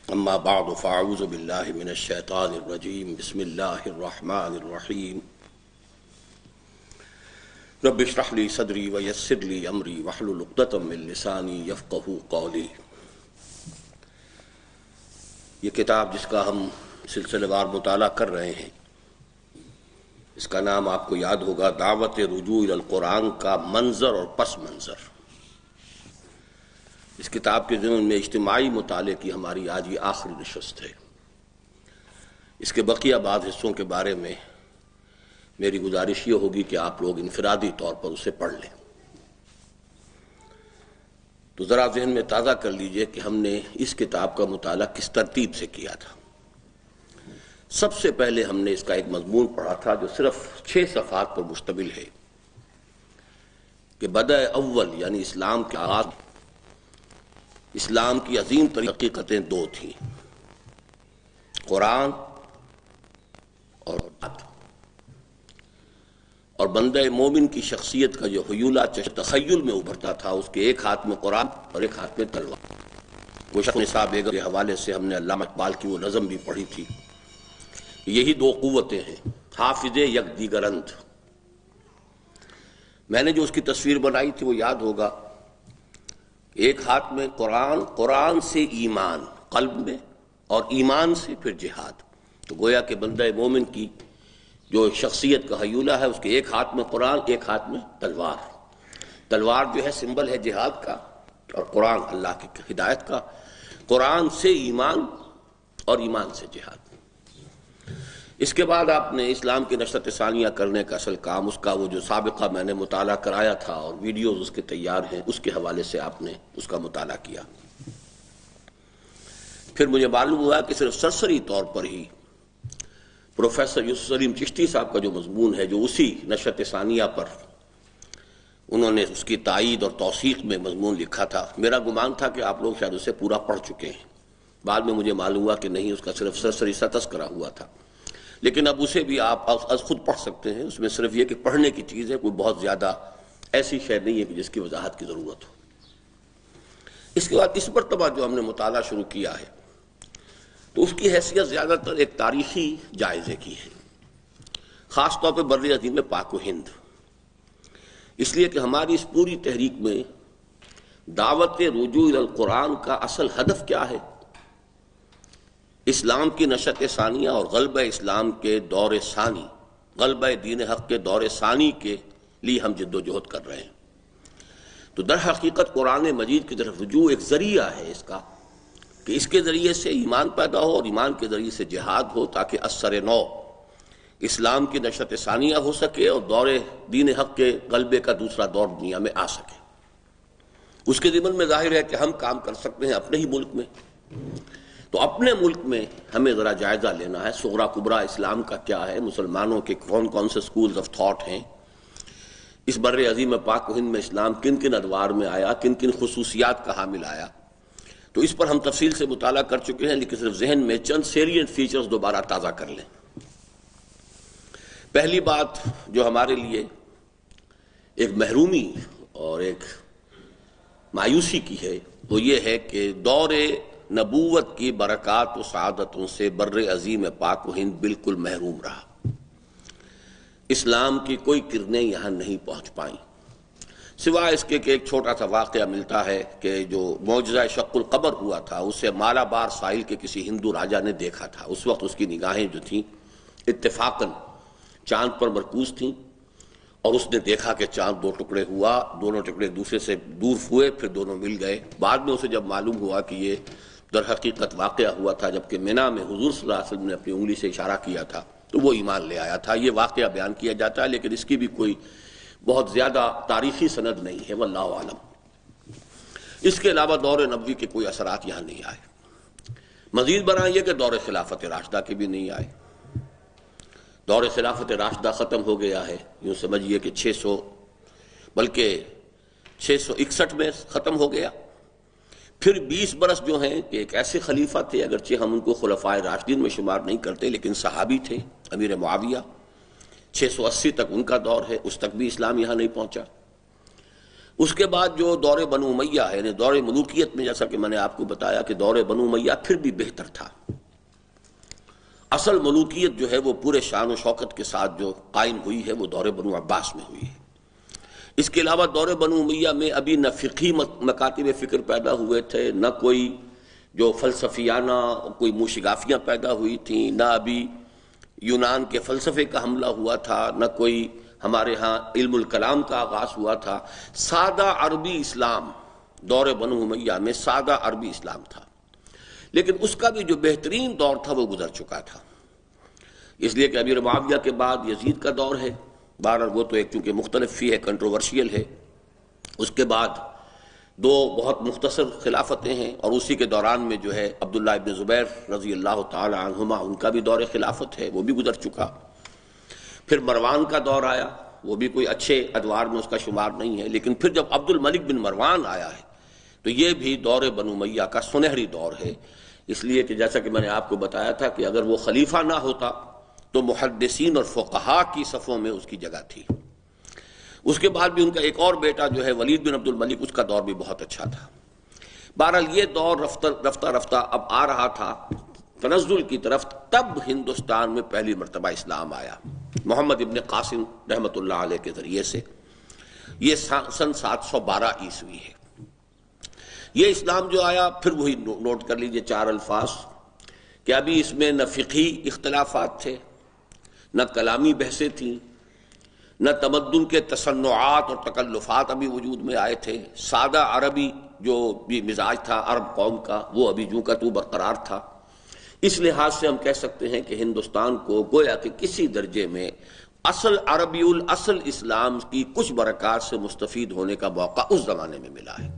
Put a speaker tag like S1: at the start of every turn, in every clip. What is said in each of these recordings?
S1: اما بعد فاعوذ باللہ من الشیطان الرجیم بسم اللہ الرحمن الرحیم رب اشرح لی صدری ویسر لی امری واحلل عقدۃ من لسانی یفقہوا قولی۔ یہ کتاب جس کا ہم سلسلہ وار مطالعہ کر رہے ہیں، اس کا نام آپ کو یاد ہوگا دعوت رجوع الی القرآن کا منظر اور پس منظر۔ اس کتاب کے ضمن میں اجتماعی مطالعے کی ہماری آج یہ آخری نشست ہے۔ اس کے بقیہ بعض حصوں کے بارے میں میری گزارش یہ ہوگی کہ آپ لوگ انفرادی طور پر اسے پڑھ لیں۔ تو ذرا ذہن میں تازہ کر لیجئے کہ ہم نے اس کتاب کا مطالعہ کس ترتیب سے کیا تھا۔ سب سے پہلے ہم نے اس کا ایک مضمون پڑھا تھا جو صرف 6 صفحات پر مشتمل ہے کہ بدء اول یعنی اسلام کے آغاز، اسلام کی عظیم ترین حقیقتیں 2 تھیں، قرآن اور بات، اور بندہ مومن کی شخصیت کا جو حیولہ تخیل میں ابھرتا تھا، اس کے ایک ہاتھ میں قرآن اور ایک ہاتھ میں تلوار۔ وہ شخص نصاب بیگم کے حوالے سے ہم نے علامہ اقبال کی وہ نظم بھی پڑھی تھی، یہی 2 قوتیں ہیں، حافظ یک دیگرند۔ میں نے جو اس کی تصویر بنائی تھی وہ یاد ہوگا، ایک ہاتھ میں قرآن، قرآن سے ایمان قلب میں، اور ایمان سے پھر جہاد۔ تو گویا کہ بندہ مومن کی جو شخصیت کا حیولہ ہے، اس کے ایک ہاتھ میں قرآن، ایک ہاتھ میں تلوار۔ تلوار جو ہے سمبل ہے جہاد کا، اور قرآن اللہ کی ہدایت کا۔ قرآن سے ایمان اور ایمان سے جہاد۔ اس کے بعد آپ نے اسلام کی نشرت ثانیہ کرنے کا اصل کام، اس کا وہ جو سابقہ میں نے مطالعہ کرایا تھا اور ویڈیوز اس کے تیار ہیں، اس کے حوالے سے آپ نے اس کا مطالعہ کیا۔ پھر مجھے معلوم ہوا کہ صرف سرسری طور پر ہی پروفیسر یوسف سلیم چشتی صاحب کا جو مضمون ہے، جو اسی نشرت ثانیہ پر انہوں نے اس کی تائید اور توثیق میں مضمون لکھا تھا، میرا گمان تھا کہ آپ لوگ شاید اسے پورا پڑھ چکے ہیں۔ بعد میں مجھے معلوم ہوا کہ نہیں، اس کا صرف سرسری سا تذکرہ ہوا تھا، لیکن اب اسے بھی آپ از خود پڑھ سکتے ہیں۔ اس میں صرف یہ کہ پڑھنے کی چیز ہے، کوئی بہت زیادہ ایسی شے نہیں ہے کہ جس کی وضاحت کی ضرورت ہو۔ اس کے بعد اس مرتبہ جو ہم نے مطالعہ شروع کیا ہے، تو اس کی حیثیت زیادہ تر ایک تاریخی جائزے کی ہے، خاص طور پہ بر عظیم پاک و ہند، اس لیے کہ ہماری اس پوری تحریک میں دعوت رجوع الی القرآن کا اصل ہدف کیا ہے؟ اسلام کی نشرت ثانیہ اور غلبہ اسلام کے دور ثانی، غلبہ دین حق کے دور ثانی کے لیے ہم جد و جہد کر رہے ہیں۔ تو در حقیقت قرآن مجید کی طرف رجوع ایک ذریعہ ہے اس کا، کہ اس کے ذریعے سے ایمان پیدا ہو اور ایمان کے ذریعے سے جہاد ہو، تاکہ اثر نو اسلام کی نشرت ثانیہ ہو سکے اور دور دین حق کے غلبے کا دوسرا دور دنیا میں آ سکے۔ اس کے ضمن میں ظاہر ہے کہ ہم کام کر سکتے ہیں اپنے ہی ملک میں۔ تو اپنے ملک میں ہمیں ذرا جائزہ لینا ہے صغرا کبرا اسلام کا کیا ہے، مسلمانوں کے کون کون سے سکولز آف تھاٹ ہیں، اس بر عظیم پاک و ہند میں اسلام کن کن ادوار میں آیا، کن کن خصوصیات کا حامل آیا۔ تو اس پر ہم تفصیل سے مطالعہ کر چکے ہیں، لیکن صرف ذہن میں چند سیلینٹ فیچرز دوبارہ تازہ کر لیں۔ پہلی بات جو ہمارے لیے ایک محرومی اور ایک مایوسی کی ہے، وہ یہ ہے کہ دور نبوت کی برکات و سعادتوں سے بر عظیم پاک و ہند بالکل محروم رہا۔ اسلام کی کوئی کرنیں یہاں نہیں پہنچ پائیں، سوائے اس کے کہ ایک چھوٹا سا واقعہ ملتا ہے کہ جو معجزہ شق القمر ہوا تھا، اسے مالابار ساحل کے کسی ہندو راجا نے دیکھا تھا۔ اس وقت اس کی نگاہیں جو تھیں اتفاقاً چاند پر مرکوز تھیں، اور اس نے دیکھا کہ چاند 2 ٹکڑے ہوا، دونوں ٹکڑے دوسرے سے دور ہوئے، پھر دونوں مل گئے۔ بعد میں اسے جب معلوم ہوا کہ یہ در حقیقت واقعہ ہوا تھا جبکہ مینا میں حضور صلی اللہ علیہ وسلم نے اپنی انگلی سے اشارہ کیا تھا، تو وہ ایمان لے آیا تھا۔ یہ واقعہ بیان کیا جاتا ہے، لیکن اس کی بھی کوئی بہت زیادہ تاریخی سند نہیں ہے، واللہ عالم۔ اس کے علاوہ دور نبوی کے کوئی اثرات یہاں نہیں آئے۔ مزید برآں یہ کہ دور خلافت راشدہ کے بھی نہیں آئے۔ دور خلافت راشدہ ختم ہو گیا ہے، یوں سمجھیے کہ 661 میں ختم ہو گیا۔ پھر 20 برس جو ہیں کہ ایک ایسے خلیفہ تھے، اگرچہ ہم ان کو خلفائے راشدین میں شمار نہیں کرتے، لیکن صحابی تھے، امیر معاویہ، 680 تک ان کا دور ہے، اس تک بھی اسلام یہاں نہیں پہنچا۔ اس کے بعد جو دور بنو امیہ ہے، یعنی دور ملوکیت میں جیسا کہ میں نے آپ کو بتایا کہ دور بنو امیہ پھر بھی بہتر تھا۔ اصل ملوکیت جو ہے وہ پورے شان و شوکت کے ساتھ جو قائم ہوئی ہے وہ دور بنو عباس میں ہوئی ہے۔ اس کے علاوہ دور بنو امیہ میں ابھی نہ فقہی مکاتب فکر پیدا ہوئے تھے، نہ کوئی جو فلسفیانہ کوئی موشگافیاں پیدا ہوئی تھیں، نہ ابھی یونان کے فلسفے کا حملہ ہوا تھا، نہ کوئی ہمارے ہاں علم الکلام کا آغاز ہوا تھا۔ سادہ عربی اسلام دور بنو امیہ میں سادہ عربی اسلام تھا، لیکن اس کا بھی جو بہترین دور تھا وہ گزر چکا تھا، اس لیے کہ امیر معاویہ کے بعد یزید کا دور ہے، بہرحال وہ تو ایک چونکہ مختلف فی ہے، کنٹروورشیل ہے۔ اس کے بعد دو بہت مختصر خلافتیں ہیں، اور اسی کے دوران میں جو ہے عبداللہ ابن زبیر رضی اللہ تعالی عنہما ان کا بھی دور خلافت ہے، وہ بھی گزر چکا۔ پھر مروان کا دور آیا، وہ بھی کوئی اچھے ادوار میں اس کا شمار نہیں ہے، لیکن پھر جب عبد الملک بن مروان آیا ہے تو یہ بھی دور بنو امیہ کا سنہری دور ہے، اس لیے کہ جیسا کہ میں نے آپ کو بتایا تھا کہ اگر وہ خلیفہ نہ ہوتا تو محدثین اور فقہاء کی صفوں میں اس کی جگہ تھی۔ اس کے بعد بھی ان کا ایک اور بیٹا جو ہے ولید بن عبد الملک، اس کا دور بھی بہت اچھا تھا۔ بہرحال یہ دور رفتہ رفتہ اب آ رہا تھا تنزل کی طرف، تب ہندوستان میں پہلی مرتبہ اسلام آیا محمد ابن قاسم رحمۃ اللہ علیہ کے ذریعے سے۔ یہ سن 712 عیسوی ہے۔ یہ اسلام جو آیا، پھر وہی نوٹ کر لیجئے چار الفاظ کہ ابھی اس میں نہ فقہی اختلافات تھے، نہ کلامی بحثیں تھیں، نہ تمدن کے تصنعات اور تکلفات ابھی وجود میں آئے تھے۔ سادہ عربی جو بھی مزاج تھا عرب قوم کا وہ ابھی جوں کا تو برقرار تھا۔ اس لحاظ سے ہم کہہ سکتے ہیں کہ ہندوستان کو گویا کہ کسی درجے میں اصل عربی الاصل اسلام کی کچھ برکات سے مستفید ہونے کا موقع اس زمانے میں ملا ہے۔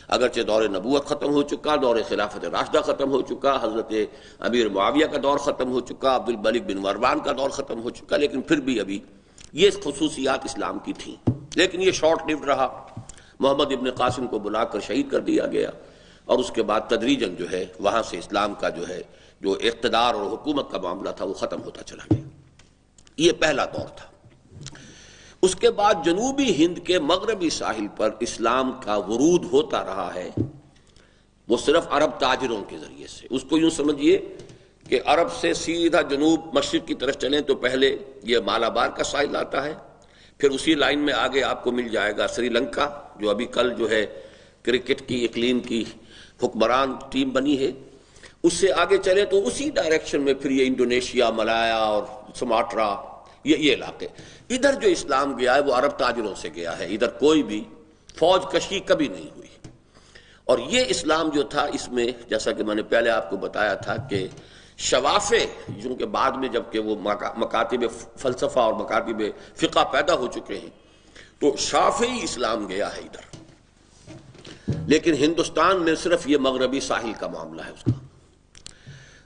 S1: اگرچہ دور نبوت ختم ہو چکا، دور خلافت راشدہ ختم ہو چکا، حضرت امیر معاویہ کا دور ختم ہو چکا، عبد الملک بن مروان کا دور ختم ہو چکا، لیکن پھر بھی ابھی یہ خصوصیات اسلام کی تھیں۔ لیکن یہ شارٹ لیوڈ رہا، محمد ابن قاسم کو بلا کر شہید کر دیا گیا، اور اس کے بعد تدریجاً جو ہے وہاں سے اسلام کا جو ہے جو اقتدار اور حکومت کا معاملہ تھا وہ ختم ہوتا چلا گیا۔ یہ پہلا دور تھا۔ اس کے بعد جنوبی ہند کے مغربی ساحل پر اسلام کا ورود ہوتا رہا ہے، وہ صرف عرب تاجروں کے ذریعے سے۔ اس کو یوں سمجھیے کہ عرب سے سیدھا جنوب مشرق کی طرف چلیں تو پہلے یہ مالابار کا ساحل آتا ہے، پھر اسی لائن میں آگے آپ کو مل جائے گا سری لنکا، جو ابھی کل جو ہے کرکٹ کی اقلیم کی حکمران ٹیم بنی ہے۔ اس سے آگے چلے تو اسی ڈائریکشن میں پھر یہ انڈونیشیا، ملایا اور سماٹرا، یہ علاقے۔ ادھر جو اسلام گیا ہے وہ عرب تاجروں سے گیا ہے، ادھر کوئی بھی فوج کشی کبھی نہیں ہوئی۔ اور یہ اسلام جو تھا اس میں جیسا کہ میں نے پہلے آپ کو بتایا تھا کہ شوافے جو کہ بعد میں جب کہ وہ مکاتب فلسفہ اور مکاتب فقہ پیدا ہو چکے ہیں تو شافعی اسلام گیا ہے ادھر، لیکن ہندوستان میں صرف یہ مغربی ساحل کا معاملہ ہے۔ اس کا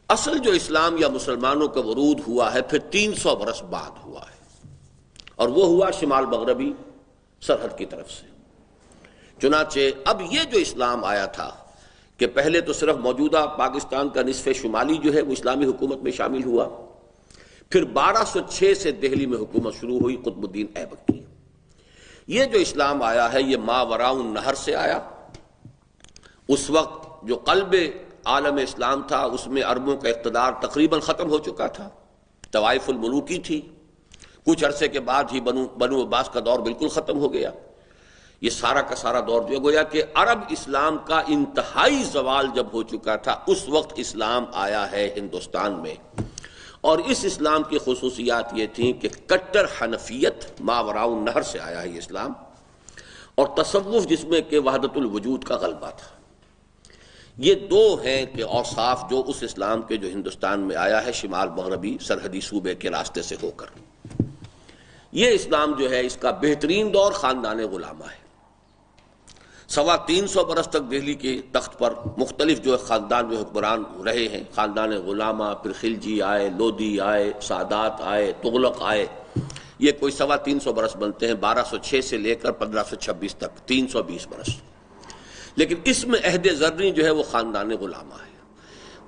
S1: اصل جو اسلام یا مسلمانوں کا ورود ہوا ہے پھر 300 برس بعد ہوا ہے، اور وہ ہوا شمال مغربی سرحد کی طرف سے۔ چنانچہ اب یہ جو اسلام آیا تھا کہ پہلے تو صرف موجودہ پاکستان کا نصف شمالی جو ہے وہ اسلامی حکومت میں شامل ہوا، پھر 1206 سے دہلی میں حکومت شروع ہوئی قطب الدین ایبک کی۔ یہ جو اسلام آیا ہے یہ ماوراء النہر سے آیا۔ اس وقت جو قلب عالم اسلام تھا اس میں عربوں کا اقتدار تقریباً ختم ہو چکا تھا، طوائف الملوکی تھی، کچھ عرصے کے بعد ہی بنو عباس کا دور بالکل ختم ہو گیا۔ یہ سارا کا سارا دور جو گویا کہ عرب اسلام کا انتہائی زوال جب ہو چکا تھا اس وقت اسلام آیا ہے ہندوستان میں، اور اس اسلام کی خصوصیات یہ تھیں کہ کٹر حنفیت ماوراء النہر سے آیا ہے یہ اسلام، اور تصوف جس میں کہ وحدت الوجود کا غلبہ تھا۔ یہ دو ہیں کہ اوصاف جو اس اسلام کے جو ہندوستان میں آیا ہے شمال مغربی سرحدی صوبے کے راستے سے ہو کر۔ یہ اسلام جو ہے اس کا بہترین دور خاندان غلامہ ہے۔ 325 برس تک دہلی کے تخت پر مختلف جو خاندان جو حکمران رہے ہیں، خاندان غلامہ، پھر خلجی آئے، لودھی آئے، سادات آئے، تغلق آئے، یہ کوئی 325 برس بنتے ہیں، 1206 سے لے کر 1526 تک 320 برس۔ لیکن اس میں عہد زرعی جو ہے وہ خاندان غلامہ ہے۔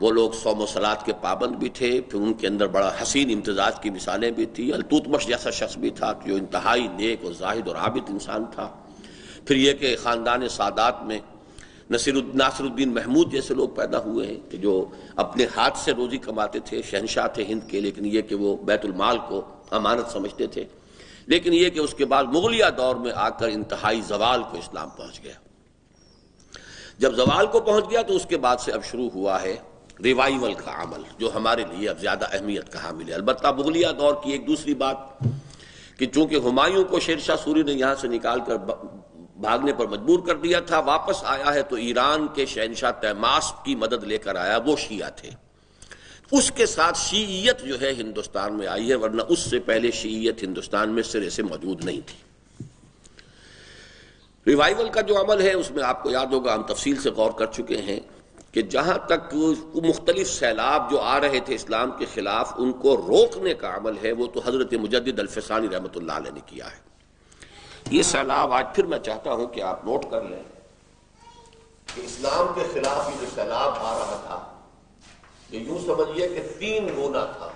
S1: وہ لوگ صوم و صلات کے پابند بھی تھے، پھر ان کے اندر بڑا حسین امتزاج کی مثالیں بھی تھی۔ التوتمش جیسا شخص بھی تھا جو انتہائی نیک اور زاہد اور عابد انسان تھا۔ پھر یہ کہ خاندان سادات میں ناصر الدین محمود جیسے لوگ پیدا ہوئے ہیں کہ جو اپنے ہاتھ سے روزی کماتے تھے، شہنشاہ تھے ہند کے، لیکن یہ کہ وہ بیت المال کو امانت سمجھتے تھے. لیکن یہ کہ اس کے بعد مغلیہ دور میں آ کر انتہائی زوال کو اسلام پہنچ گیا. جب زوال کو پہنچ گیا تو اس کے بعد سے اب شروع ہوا ہے ریوائیول کا عمل، جو ہمارے لیے اب زیادہ اہمیت کا حامل ہے. البتہ مغلیہ دور کی ایک دوسری بات کہ چونکہ ہمایوں کو شیر شاہ سوری نے یہاں سے نکال کر بھاگنے پر مجبور کر دیا تھا، واپس آیا ہے تو ایران کے شہنشاہ طہماسپ کی مدد لے کر آیا. وہ شیعہ تھے، اس کے ساتھ شیعیت جو ہے ہندوستان میں آئی ہے، ورنہ اس سے پہلے شیعیت ہندوستان میں سرے سے موجود نہیں تھی. ریوائیول کا جو عمل ہے اس میں آپ کو یاد ہوگا، ہم تفصیل سے غور کر چکے ہیں کہ جہاں تک مختلف سیلاب جو آ رہے تھے اسلام کے خلاف، ان کو روکنے کا عمل ہے وہ تو حضرت مجدد الفسانی رحمۃ اللہ علیہ نے کیا ہے. یہ سیلاب آج پھر میں چاہتا ہوں کہ آپ نوٹ کر لیں کہ اسلام کے خلاف یہ جو سیلاب آ رہا تھا یہ یوں سمجھیے کہ تین گونا تھا.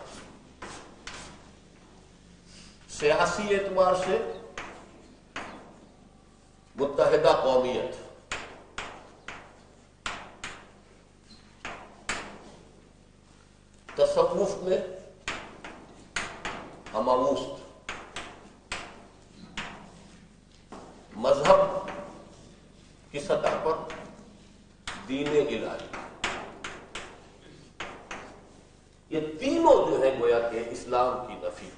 S1: سیاسی اعتبار سے متحدہ قومیت، تصوف میں ہماموست، مذہب کی سطح پر دین الہی. یہ تینوں جو ہے گویا کہ اسلام کی نفی.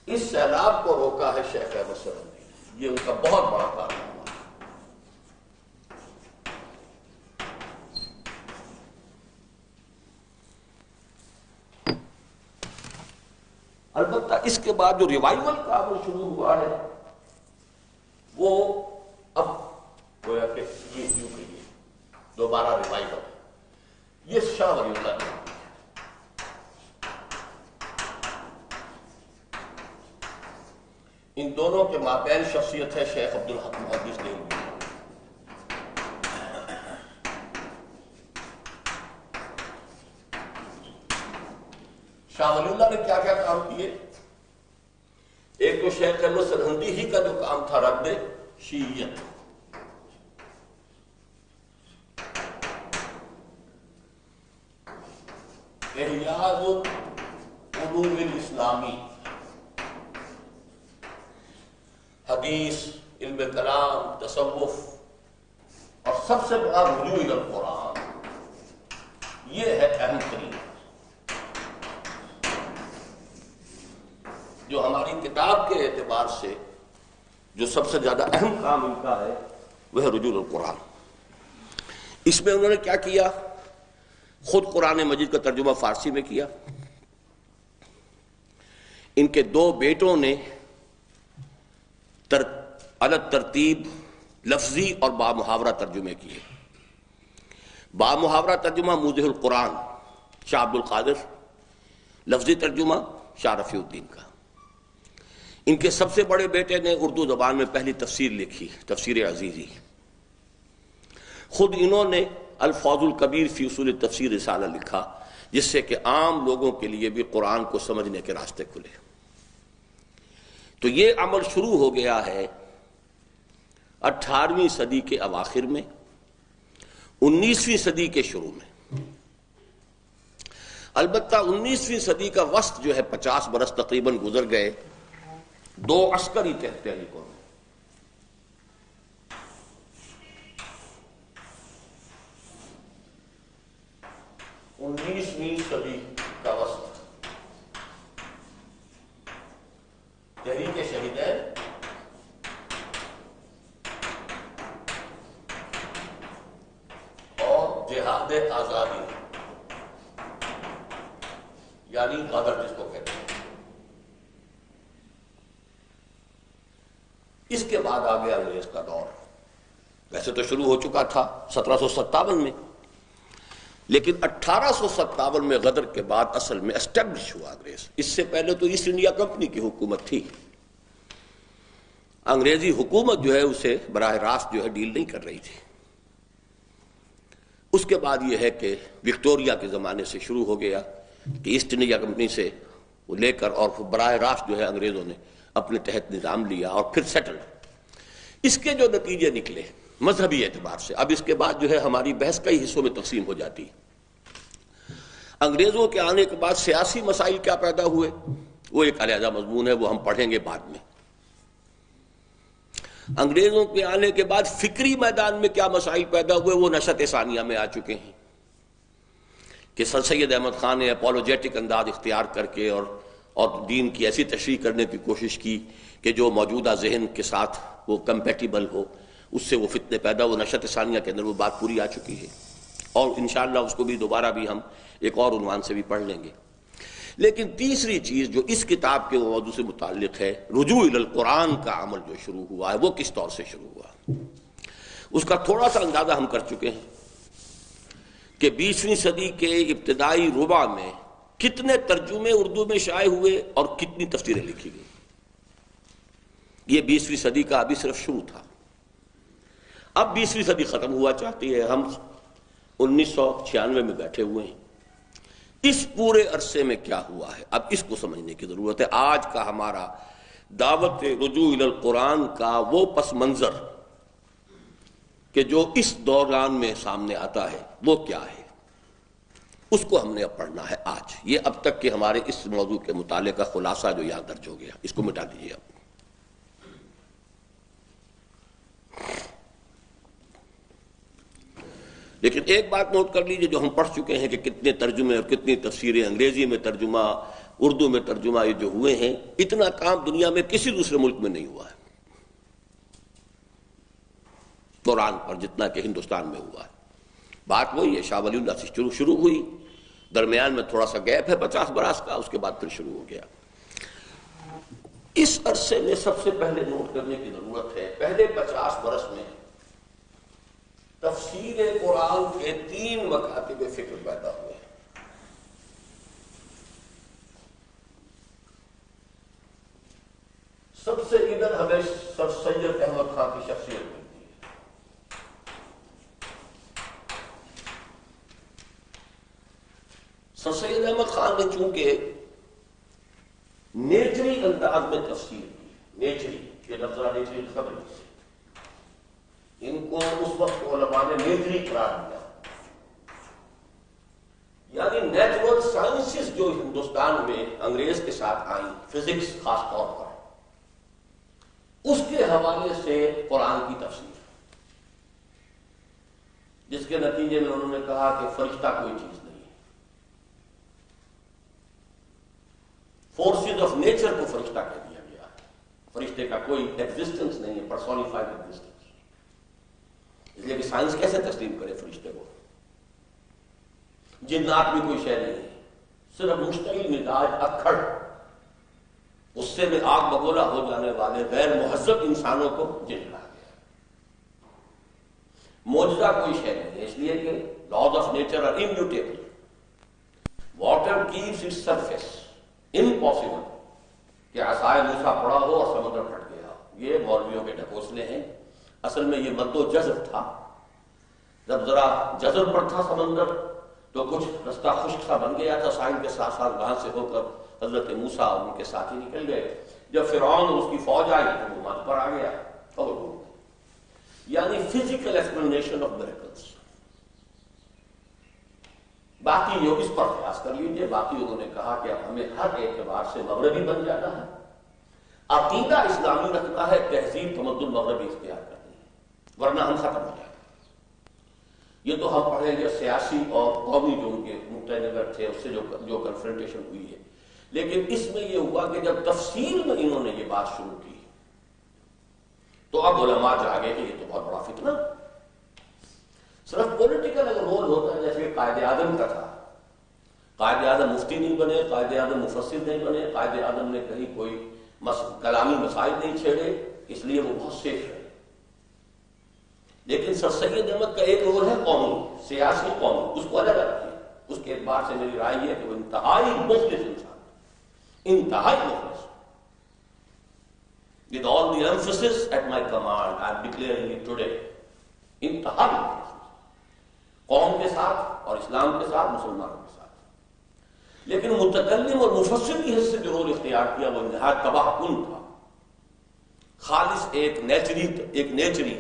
S1: اس سیلاب کو روکا ہے شیخ احمد سرندی نے، یہ ان کا بہت بڑا کارنامہ ہے. البتہ اس کے بعد جو ریوائیول کا عمل شروع ہوا ہے وہ اب گویا کہ یہ یوں کہیے دوبارہ ریوائیول ہے. یہ شاہ ولی اللہ نے، ان دونوں کے مابین شخصیت ہے شیخ عبدالحق محدث دہلوی. شاہ ولی اللہ نے کیا کیا کام کیے؟ ایک تو شیخ احمد سرہندی ہی کا جو کام تھا رد شیعیت، احیاء العلوم الاسلامی، حدیث، علم کلام، تصوف، اور سب سے بڑا رجوع الی القرآن. یہ ہے اہم ترین جو ہماری کتاب کے اعتبار سے جو سب سے زیادہ اہم کام ان کا ہے وہ ہے رجوع القرآن. اس میں انہوں نے کیا کیا؟ خود قرآن مجید کا ترجمہ فارسی میں کیا. ان کے دو بیٹوں نے الگ ترتیب لفظی اور بامحاورہ ترجمے کیے. بامحاورہ ترجمہ موضح القرآن شاہ عبد القادر، لفظی ترجمہ شاہ رفیع الدین کا. ان کے سب سے بڑے بیٹے نے اردو زبان میں پہلی تفسیر لکھی، تفسیر عزیزی. خود انہوں نے الفوز الکبیر فی اصول تفسیر رسالہ لکھا، جس سے کہ عام لوگوں کے لیے بھی قرآن کو سمجھنے کے راستے کھلے. تو یہ عمل شروع ہو گیا ہے 18ویں صدی کے اواخر میں، 19ویں صدی کے شروع میں. البتہ 19ویں صدی کا وسط جو ہے 50 برس تقریباً گزر گئے دو عسکری تحریکوں میں. انیسویں صدی کا وسط تحریک شہیدین اور جہاد آزادی یعنی غدر جس کو کہتے ہیں. اس کے بعد آ گیا انگریز کا دور. ویسے تو شروع ہو چکا تھا 1757 میں، لیکن 1857 میں غدر کے بعد اصل میں اسٹیبلش ہوا انگریز. اس سے پہلے تو ایسٹ انڈیا کمپنی کی حکومت تھی. انگریزی حکومت جو ہے اسے براہ راست جو ہے ڈیل نہیں کر رہی تھی. اس کے بعد یہ ہے کہ وکٹوریہ کے زمانے سے شروع ہو گیا کہ ایسٹ انڈیا کمپنی سے وہ لے کر اور براہ راست جو ہے انگریزوں نے اپنے تحت نظام لیا اور پھر سیٹل. اس کے جو نتیجے نکلے مذہبی اعتبار سے، اب اس کے بعد جو ہے ہماری بحث کئی حصوں میں تقسیم ہو جاتی ہے. انگریزوں کے آنے کے بعد سیاسی مسائل کیا پیدا ہوئے وہ ایک علیحدہ مضمون ہے، وہ ہم پڑھیں گے بعد میں. انگریزوں کے آنے کے بعد فکری میدان میں کیا مسائل پیدا ہوئے وہ نشأت ثانیہ میں آ چکے ہیں کہ سر سید احمد خان نے اپولوجیٹک انداز اختیار کر کے اور دین کی ایسی تشریح کرنے کی کوشش کی کہ جو موجودہ ذہن کے ساتھ وہ کمپیٹیبل ہو، اس سے وہ فتنے پیدا. وہ نشأت ثانیہ کے اندر وہ بات پوری آ چکی ہے اور انشاءاللہ اس کو بھی دوبارہ بھی ہم ایک اور عنوان سے بھی پڑھ لیں گے. لیکن تیسری چیز جو اس کتاب کے موضوع سے متعلق ہے، رجوع الی القرآن کا عمل جو شروع ہوا ہے وہ کس طور سے شروع ہوا، اس کا تھوڑا سا اندازہ ہم کر چکے ہیں کہ 20ویں صدی کے ابتدائی ربع میں کتنے ترجمے اردو میں شائع ہوئے اور کتنی تفسیریں لکھی گئی. یہ 20ویں صدی کا ابھی صرف شروع تھا. اب 20ویں صدی ختم ہوا چاہتی ہے، ہم 1996 میں بیٹھے ہوئے ہیں. اس پورے عرصے میں کیا ہوا ہے اب اس کو سمجھنے کی ضرورت ہے. آج کا ہمارا دعوت رجوع الی القرآن کا وہ پس منظر کہ جو اس دوران میں سامنے آتا ہے وہ کیا ہے، اس کو ہم نے اب پڑھنا ہے آج. یہ اب تک کہ ہمارے اس موضوع کے مطالعے کا خلاصہ جو یہاں درج ہو گیا اس کو مٹا دیجیے اب. لیکن ایک بات نوٹ کر لیجئے جو ہم پڑھ چکے ہیں کہ کتنے ترجمے اور کتنی تفسیریں، انگریزی میں ترجمہ، اردو میں ترجمہ یہ جو ہوئے ہیں، اتنا کام دنیا میں کسی دوسرے ملک میں نہیں ہوا ہے قرآن پر جتنا کہ ہندوستان میں ہوا ہے. بات وہی ہے، شاہ ولی اللہ سے شروع ہوئی، درمیان میں تھوڑا سا گیپ ہے 50 برس کا، اس کے بعد پھر شروع ہو گیا. اس عرصے میں سب سے پہلے نوٹ کرنے کی ضرورت ہے پہلے 50 برس میں تفسیر قرآن کے 3 مکاتب فکر پیدا ہوئے. سب سے ادھر ہمیں سر سید احمد خان کی شخصیت ملتی ہے. سر سید احمد خان نے چونکہ نیچری انداز میں تفسیر کی، نیچری یہ لفظ نیچری خبر ہے، ان کو اس وقت علماء نے نیچری قرار دیا. یعنی نیچرل سائنسز جو ہندوستان میں انگریز کے ساتھ آئیں، فزکس خاص طور پر، اس کے حوالے سے قرآن کی تفسیر، جس کے نتیجے میں انہوں نے کہا کہ فرشتہ کوئی چیز نہیں ہے. فورسز آف نیچر کو فرشتہ کہہ دیا گیا ہے، فرشتے کا کوئی ایگزسٹنس نہیں ہے، پرسونیفائڈ ایگزسٹنس. اس لیے کہ سائنس کیسے تسلیم کرے فرشتے کو؟ جنات بھی کوئی شے نہیں ہے، صرف مشتعل مزاج اکھڑ غصے میں آگ بگولا ہو جانے والے غیر مہذب انسانوں کو جن کہا گیا. معجزہ کوئی شے نہیں ہے، اس لیے کہ laws of nature are immutable. Water keeps its surface, impossible کہ عصائے موسیٰ پڑا ہو اور سمندر پھٹ گیا. یہ مولویوں کے ڈھکوسلے ہیں. اصل میں یہ مد و جزر تھا. جب ذرا جزر پر تھا سمندر تو کچھ رستہ خشک سا بن گیا تھا، ساحل کے ساتھ ساتھ وہاں سے ہو کر حضرت موسیٰ اور ان کے ساتھی نکل گئے. جب فرعون اور اس کی فوج آئی تو وہ مد پر آ گیا اور ڈوب گیا. یعنی فزیکل ایکسپلینیشن آف میریکلز. باقی جو اس پر قیاس کر لیجیے. باقی انہوں نے کہا کہ اب ہمیں ہر اعتبار سے مغربی بن جانا ہے، عقیدہ اسلامی رکھنا ہے، تہذیب تمدن مغربی اختیار کرنی ہے، ورنہ ہم ختم ہو جائیں گے. یہ تو ہم پڑھیں گے سیاسی اور قومی جو ان کے نقطۂ نظر تھے اس سے جو کنفرنٹیشن ہوئی ہے. لیکن اس میں یہ ہوا کہ جب تفسیر میں انہوں نے یہ بات شروع کی تو اب علماء جاگے کہ یہ تو بہت بڑا فتنہ. صرف پولیٹیکل اگر رول ہوتا ہے جیسے قائد اعظم کا تھا، قائد اعظم مفتی نہیں بنے، قائد اعظم مفسر نہیں بنے، قائد اعظم نے کہیں کوئی کلامی مسائل نہیں چھیڑے، اس لیے وہ بہت سیف ہے. لیکن سر سید احمد کا ایک رول ہے قومی، سیاسی قومی، اس کو الگ رکھیے. اس کے اعتبار سے میری رائے یہ ہے کہ وہ انتہائی مخلص انسان، انتہائی مخلص. With all the emphasis at my command, I am declaring it today. انتہائی مخلص قوم کے ساتھ اور اسلام کے ساتھ، مسلمانوں کے ساتھ. لیکن متکلم اور مفسر کی حیثیت سے جو رول اختیار کیا وہ نہایت تباہ کن تھا. خالص ایک نیچری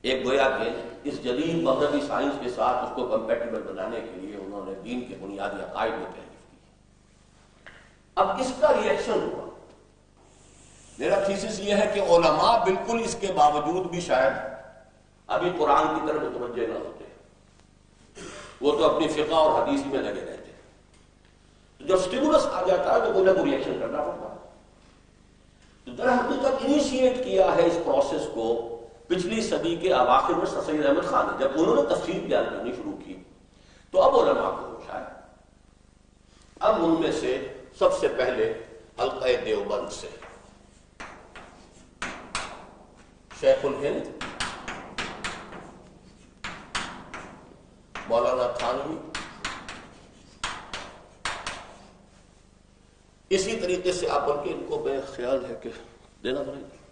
S1: ایک گویا کہ اس جدید مغربی سائنس کے ساتھ اس کو کمپیٹیبل بنانے کے لیے انہوں نے دین کے بنیادی عقائد میں تحریف کی۔ اب اس کا ریئیکشن ہوا۔ میرا تھیسس یہ ہے کہ علماء بالکل اس کے باوجود بھی شاید ابھی قرآن کی طرف متوجہ نہ ہوتے، وہ تو اپنی فقہ اور حدیث میں لگے رہتے۔ جب سٹیمولس آ جاتا ہے تو کوئی نہ کوئی ریئیکشن کرنا پڑتا ہے۔ تو در حقیقت انیشیٹ کیا ہے اس پروسیس کو پچھلی صدی کے اواخر میں سر سید احمد خان نے، جب انہوں نے تفسیر بیان کرنی شروع کی تو اب علماء کو ہوش آیا۔ اب ان میں سے سب سے پہلے حلقہ دیوبند سے شیخ الہند مولانا تھانوی، اسی طریقے سے آپ بلکہ ان کو بے خیال ہے کہ دینا پڑے گا۔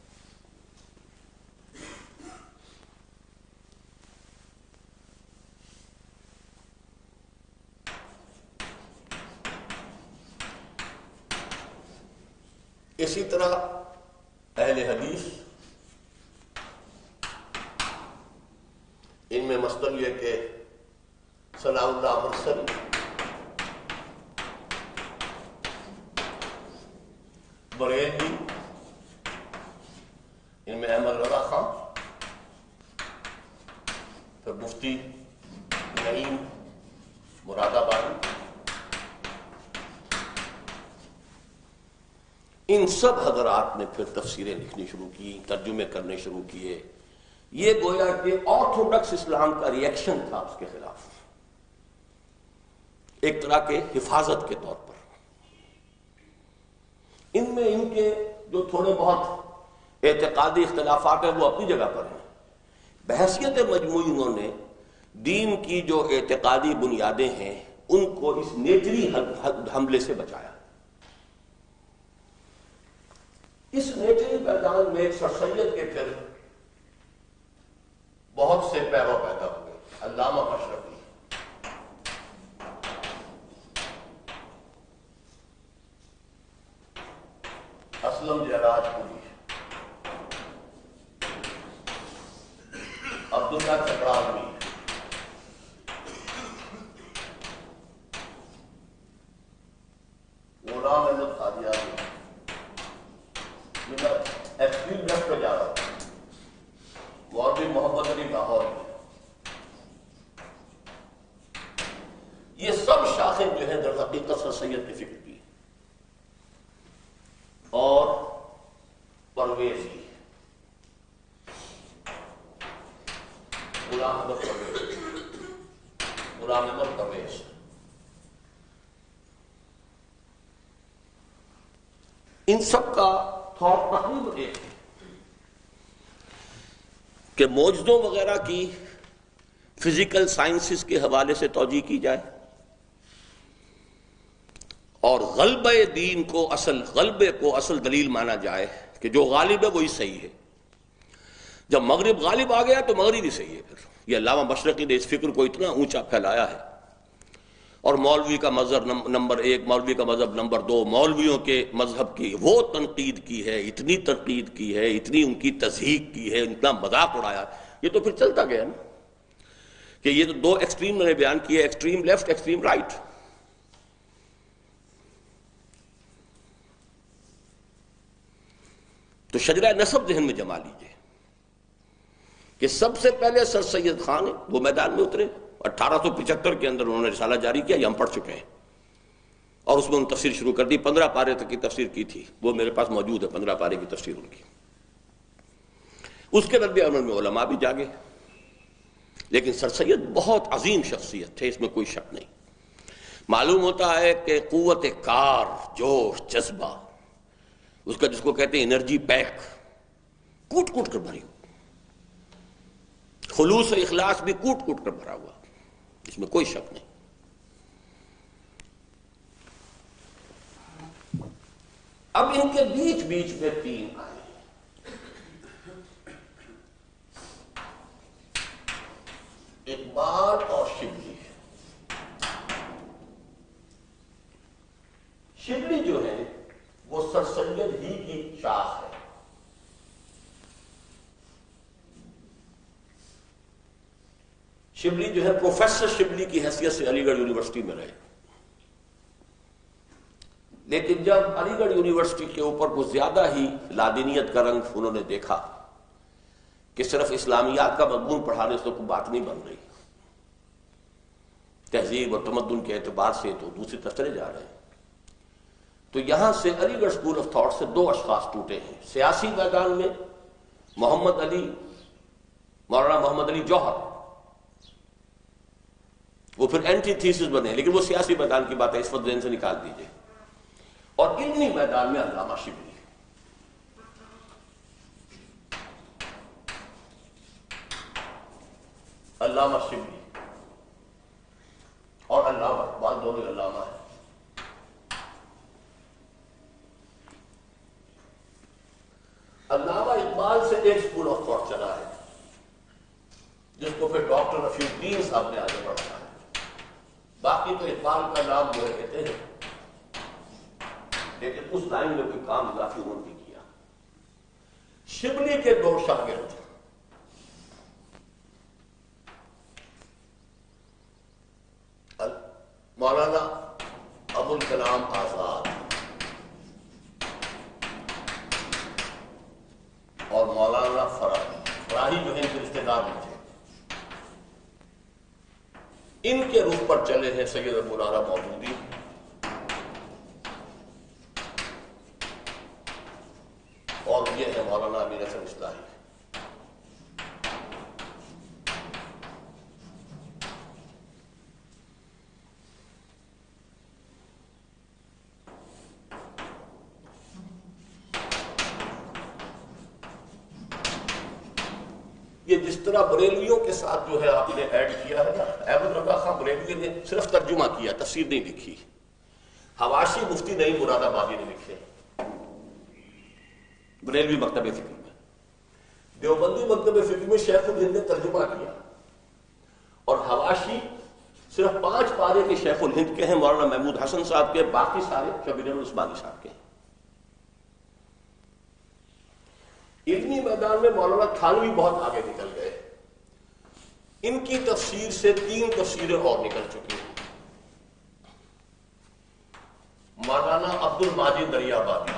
S1: اسی طرح اہل حدیث، ان میں مثلاً یہ کہ ثناء اللہ مرسلی، بریلوی، ان میں احمد رضا خان، پھر مفتی نعیم مراد آبادی، ان سب حضرات نے پھر تفسیریں لکھنی شروع کی، ترجمے کرنے شروع کیے۔ یہ گویا کہ آرتھوڈکس اسلام کا ریئیکشن تھا اس کے خلاف، ایک طرح کے حفاظت کے طور پر۔ ان میں ان کے جو تھوڑے بہت اعتقادی اختلافات ہیں وہ اپنی جگہ پر ہیں، بحیثیت مجموعی انہوں نے دین کی جو اعتقادی بنیادیں ہیں ان کو اس نیچری حملے سے بچایا۔ اس نیچری میدان میں سر سید کے پھر بہت سے پیرو پیدا ہوئے۔ علامہ مشرقی، اسلم جراج پوری، عبداللہ چکراوی، غلام احمد قادیانی، ایکسٹریم لیفٹ پہ جا رہا ہوں، مولوی محمد علی لاہوری، یہ سب شاخیں جو ہیں در حقیقت سر سید کی فکر کی، اور پرویزی، غلام احمد پرویز، غلام احمد پرویز، ان سب کا تھاٹ تقریباً ایک ہے کہ معجزوں وغیرہ کی فزیکل سائنسز کے حوالے سے توجیہ کی جائے، اور غلبہ دین کو غلبے کو اصل دلیل مانا جائے کہ جو غالب ہے وہی صحیح ہے۔ جب مغرب غالب آ گیا تو مغرب ہی صحیح ہے۔ پھر یہ علامہ مشرقی نے اس فکر کو اتنا اونچا پھیلایا ہے، اور مولوی کا مذہب نمبر 1، مولوی کا مذہب نمبر 2، مولویوں کے مذہب کی وہ تنقید کی ہے، اتنی تنقید کی ہے، اتنی ان کی تضحیق کی ہے، اتنا مذاق اڑایا۔ یہ تو پھر چلتا گیا نا کہ یہ تو دو ایکسٹریم میں نے بیان کیے، ایکسٹریم لیفٹ، ایکسٹریم رائٹ۔ تو شجرہ نسب ذہن میں جما لیجئے کہ سب سے پہلے سر سید خان وہ میدان میں اترے، 1875 کے اندر انہوں نے رسالہ جاری کیا، یہ ہم پڑھ چکے ہیں، اور اس میں انہوں نے تفسیر شروع کر دی۔ 15 پارے تک کی تفسیر کی تھی، وہ میرے پاس موجود ہے، 15 پارے کی تفسیر ان کی۔ اس کے رد عمل میں علماء بھی جاگے، لیکن سر سید بہت عظیم شخصیت تھے، اس میں کوئی شک نہیں۔ معلوم ہوتا ہے کہ قوت کار، جوش، جذبہ، اس کا جس کو کہتے ہیں انرجی پیک، کوٹ کوٹ کر بھری ہو، خلوص و اخلاص بھی کوٹ کوٹ کر بھرا ہوا، اس میں کوئی شک نہیں۔ اب ان کے بیچ بیچ میں 3 آئے، اقبال اور شبلی۔ شبلی جو ہے وہ سر سید ہی کی شاخ ہے، شبلی جو ہے پروفیسر شبلی کی حیثیت سے علی گڑھ یونیورسٹی میں رہے، لیکن جب علی گڑھ یونیورسٹی کے اوپر کچھ زیادہ ہی لادینیت کا رنگ انہوں نے دیکھا کہ صرف اسلامیات کا مضمون پڑھانے سے کوئی بات نہیں بن رہی، تہذیب اور تمدن کے اعتبار سے تو دوسری طرف چلے جا رہے ہیں، تو یہاں سے علی گڑھ اسکول آف تھاٹ سے دو اشخاص ٹوٹے ہیں۔ سیاسی میدان میں مولانا محمد علی جوہر، وہ پھر اینٹی تھیسس بنے، لیکن وہ سیاسی میدان کی بات ہے، اس وقت ذہن سے نکال دیجئے، اور علمی میدان میں علامہ شبلی۔ علامہ شبلی اور علامہ اقبال دونوں علامہ ہیں۔ علامہ اقبال سے ایک اسکول آف تھاٹ چلا ہے جس کو پھر ڈاکٹر رفیع الدین صاحب نے آگے بڑھایا ہے، باقی تو اقبال کا نام جو ہے کہتے ہیں، لیکن اس لائن میں کوئی کام اضافی انہوں نے کیا۔ شبلی کے دو شاگرد مولانا ابوالکلام آزاد اور مولانا فراہی جو ہیں رشتے دار بھی تھے، ان کے رخ پر چلے ہیں سید ابو العلا مودودی اور یہ ہے مولانا امین حسن اصلاحی۔ یہ جس طرح بریلویوں کے ساتھ جو ہے آپ نے ایڈ کیا ہے نا، احمد رضا خان بریلوی نے صرف ترجمہ کیا، تفسیر نہیں لکھی۔ حواشی مفتی نعیم مراد آبادی نے لکھے بریلوی مکتب فکر میں، دیوبندی مکتب فکر میں شیخ الہند نے ترجمہ کیا، اور حواشی صرف 5 پارے کے شیخ الہند کے ہیں، مولانا محمود حسن صاحب کے، باقی سارے شبیر العثمانی صاحب کے ہیں۔ علمی میدان میں مولانا تھانوی بہت آگے نکل گئے، ان کی تفسیر سے 3 تفسیریں اور نکل چکی ہیں۔ مولانا عبد الماجد دریابادی،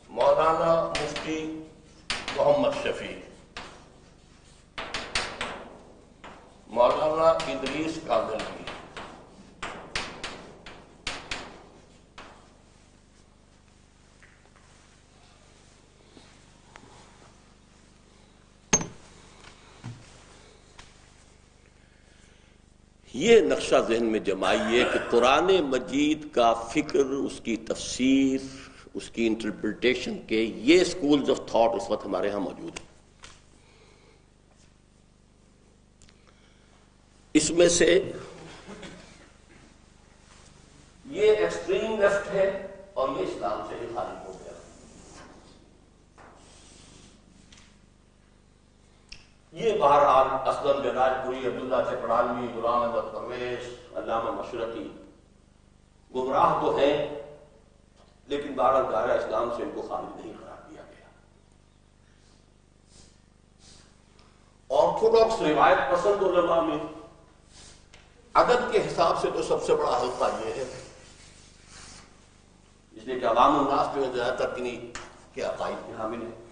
S1: مولانا مفتی محمد شفیع، مولانا ادریس کاندھلوی، یہ نقشہ ذہن میں جمائیے کہ قرآن مجید کا فکر، اس کی تفسیر، اس کی انٹرپریٹیشن کے یہ سکولز آف تھاٹ اس وقت ہمارے ہاں موجود ہیں۔ اس میں سے یہ ایکسٹریم لیفٹ ہے اور یہ اسلام سے ہی خارج ہو گیا۔ یہ بہرحال اسلم جناج پوری، عبداللہ چکڑالوی، غلام احمد پرویز، علامہ مشرقی گمراہ تو ہیں، لیکن بہرحال دائرہ اسلام سے ان کو خارج نہیں قرار دیا گیا۔ آرتھوڈاکس روایت پسند علماء میں عدد کے حساب سے تو سب سے بڑا حلقہ یہ ہے، اس لیے کہ عوام الناس جو زیادہ تر انہی کے عقائد کے حامل ہیں۔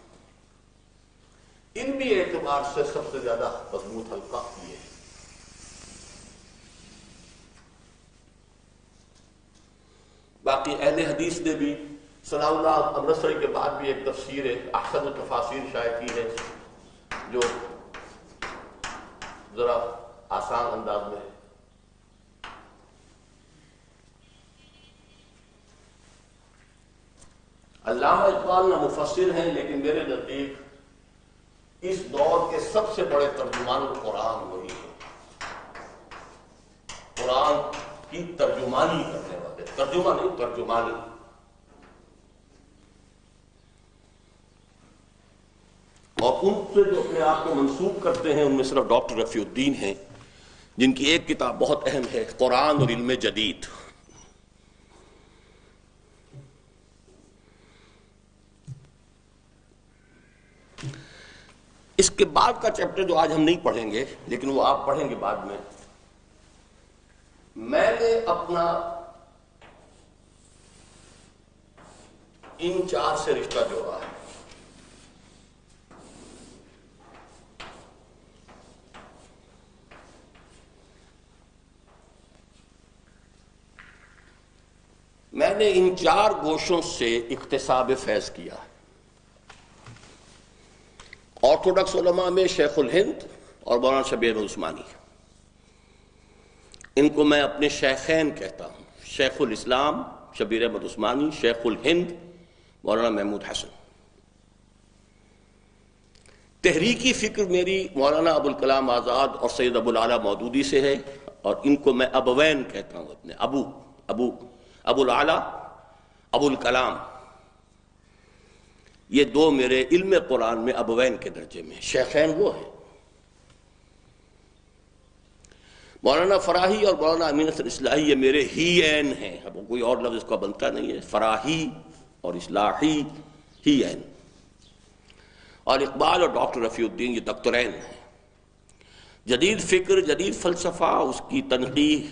S1: علمی اعتبار سے سب سے زیادہ مضبوط حلقہ یہ ہے۔ باقی اہل حدیث نے بھی ثناء اللہ امرتسری کے بعد بھی ایک تفسیر ہے احسن التفاسیر شائع کی ہے، جو ذرا آسان انداز میں ہے۔ علامہ اقبال نہ مفسر ہیں، لیکن میرے نزدیک اس دور کے سب سے بڑے ترجمان قرآن وہی ہے، قرآن کی ترجمانی کرنے والے، ترجمہ نہیں ترجمانی۔ اور ان سے جو اپنے آپ کو منسوب کرتے ہیں ان میں صرف ڈاکٹر رفیع الدین ہیں، جن کی ایک کتاب بہت اہم ہے، قرآن اور علم جدید۔ اس کے بعد کا چیپٹر جو آج ہم نہیں پڑھیں گے لیکن وہ آپ پڑھیں گے بعد میں نے اپنا ان چار سے رشتہ جوڑا ہے. میں نے ان چار گوشوں سے اکتساب فیض کیا. آرتھوڈکس علماء میں شیخ الہند اور مولانا شبیر عثمانی، ان کو میں اپنے شیخین کہتا ہوں. شیخ الاسلام شبیر احمد عثمانی، شیخ الہند مولانا محمود حسن. تحریکی فکر میری مولانا ابوالکلام آزاد اور سید ابوالعلا مودودی سے ہے، اور ان کو میں ابوین کہتا ہوں. اپنے ابوالعلا ابوالکلام، یہ دو میرے علم قرآن میں ابوین کے درجے میں. شیخین وہ ہیں. مولانا فراہی اور مولانا امین حسن اصلاحی یہ میرے ہی این ہیں. اب کوئی اور لفظ اس کا بنتا نہیں ہے. فراہی اور اصلاحی ہی این. اور اقبال اور ڈاکٹر رفیع الدین یہ دکترین ہیں. جدید فکر، جدید فلسفہ، اس کی تنقیح،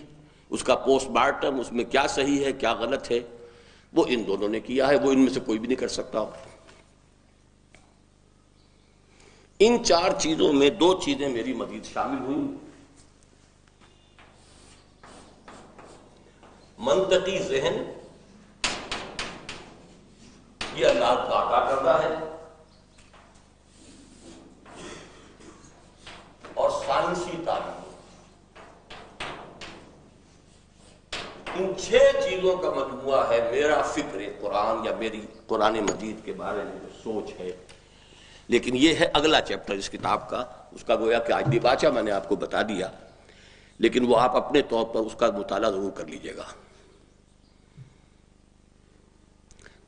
S1: اس کا پوسٹ مارٹم، اس میں کیا صحیح ہے کیا غلط ہے، وہ ان دونوں نے کیا ہے. وہ ان میں سے کوئی بھی نہیں کر سکتا. ان چار چیزوں میں دو چیزیں میری مزید شامل ہوئیں. منطقی ذہن، یہ اللہ کا عطا کردہ ہے، اور سائنسی تعلیم. ان چھ چیزوں کا مجموعہ ہے میرا فکر قرآن یا میری قرآن مجید کے بارے میں جو سوچ ہے. لیکن یہ ہے اگلا چیپٹر اس کتاب کا. اس کا گویا کہ آج بھی باچا میں نے آپ کو بتا دیا، لیکن وہ آپ اپنے طور پر اس کا مطالعہ ضرور کر لیجئے گا.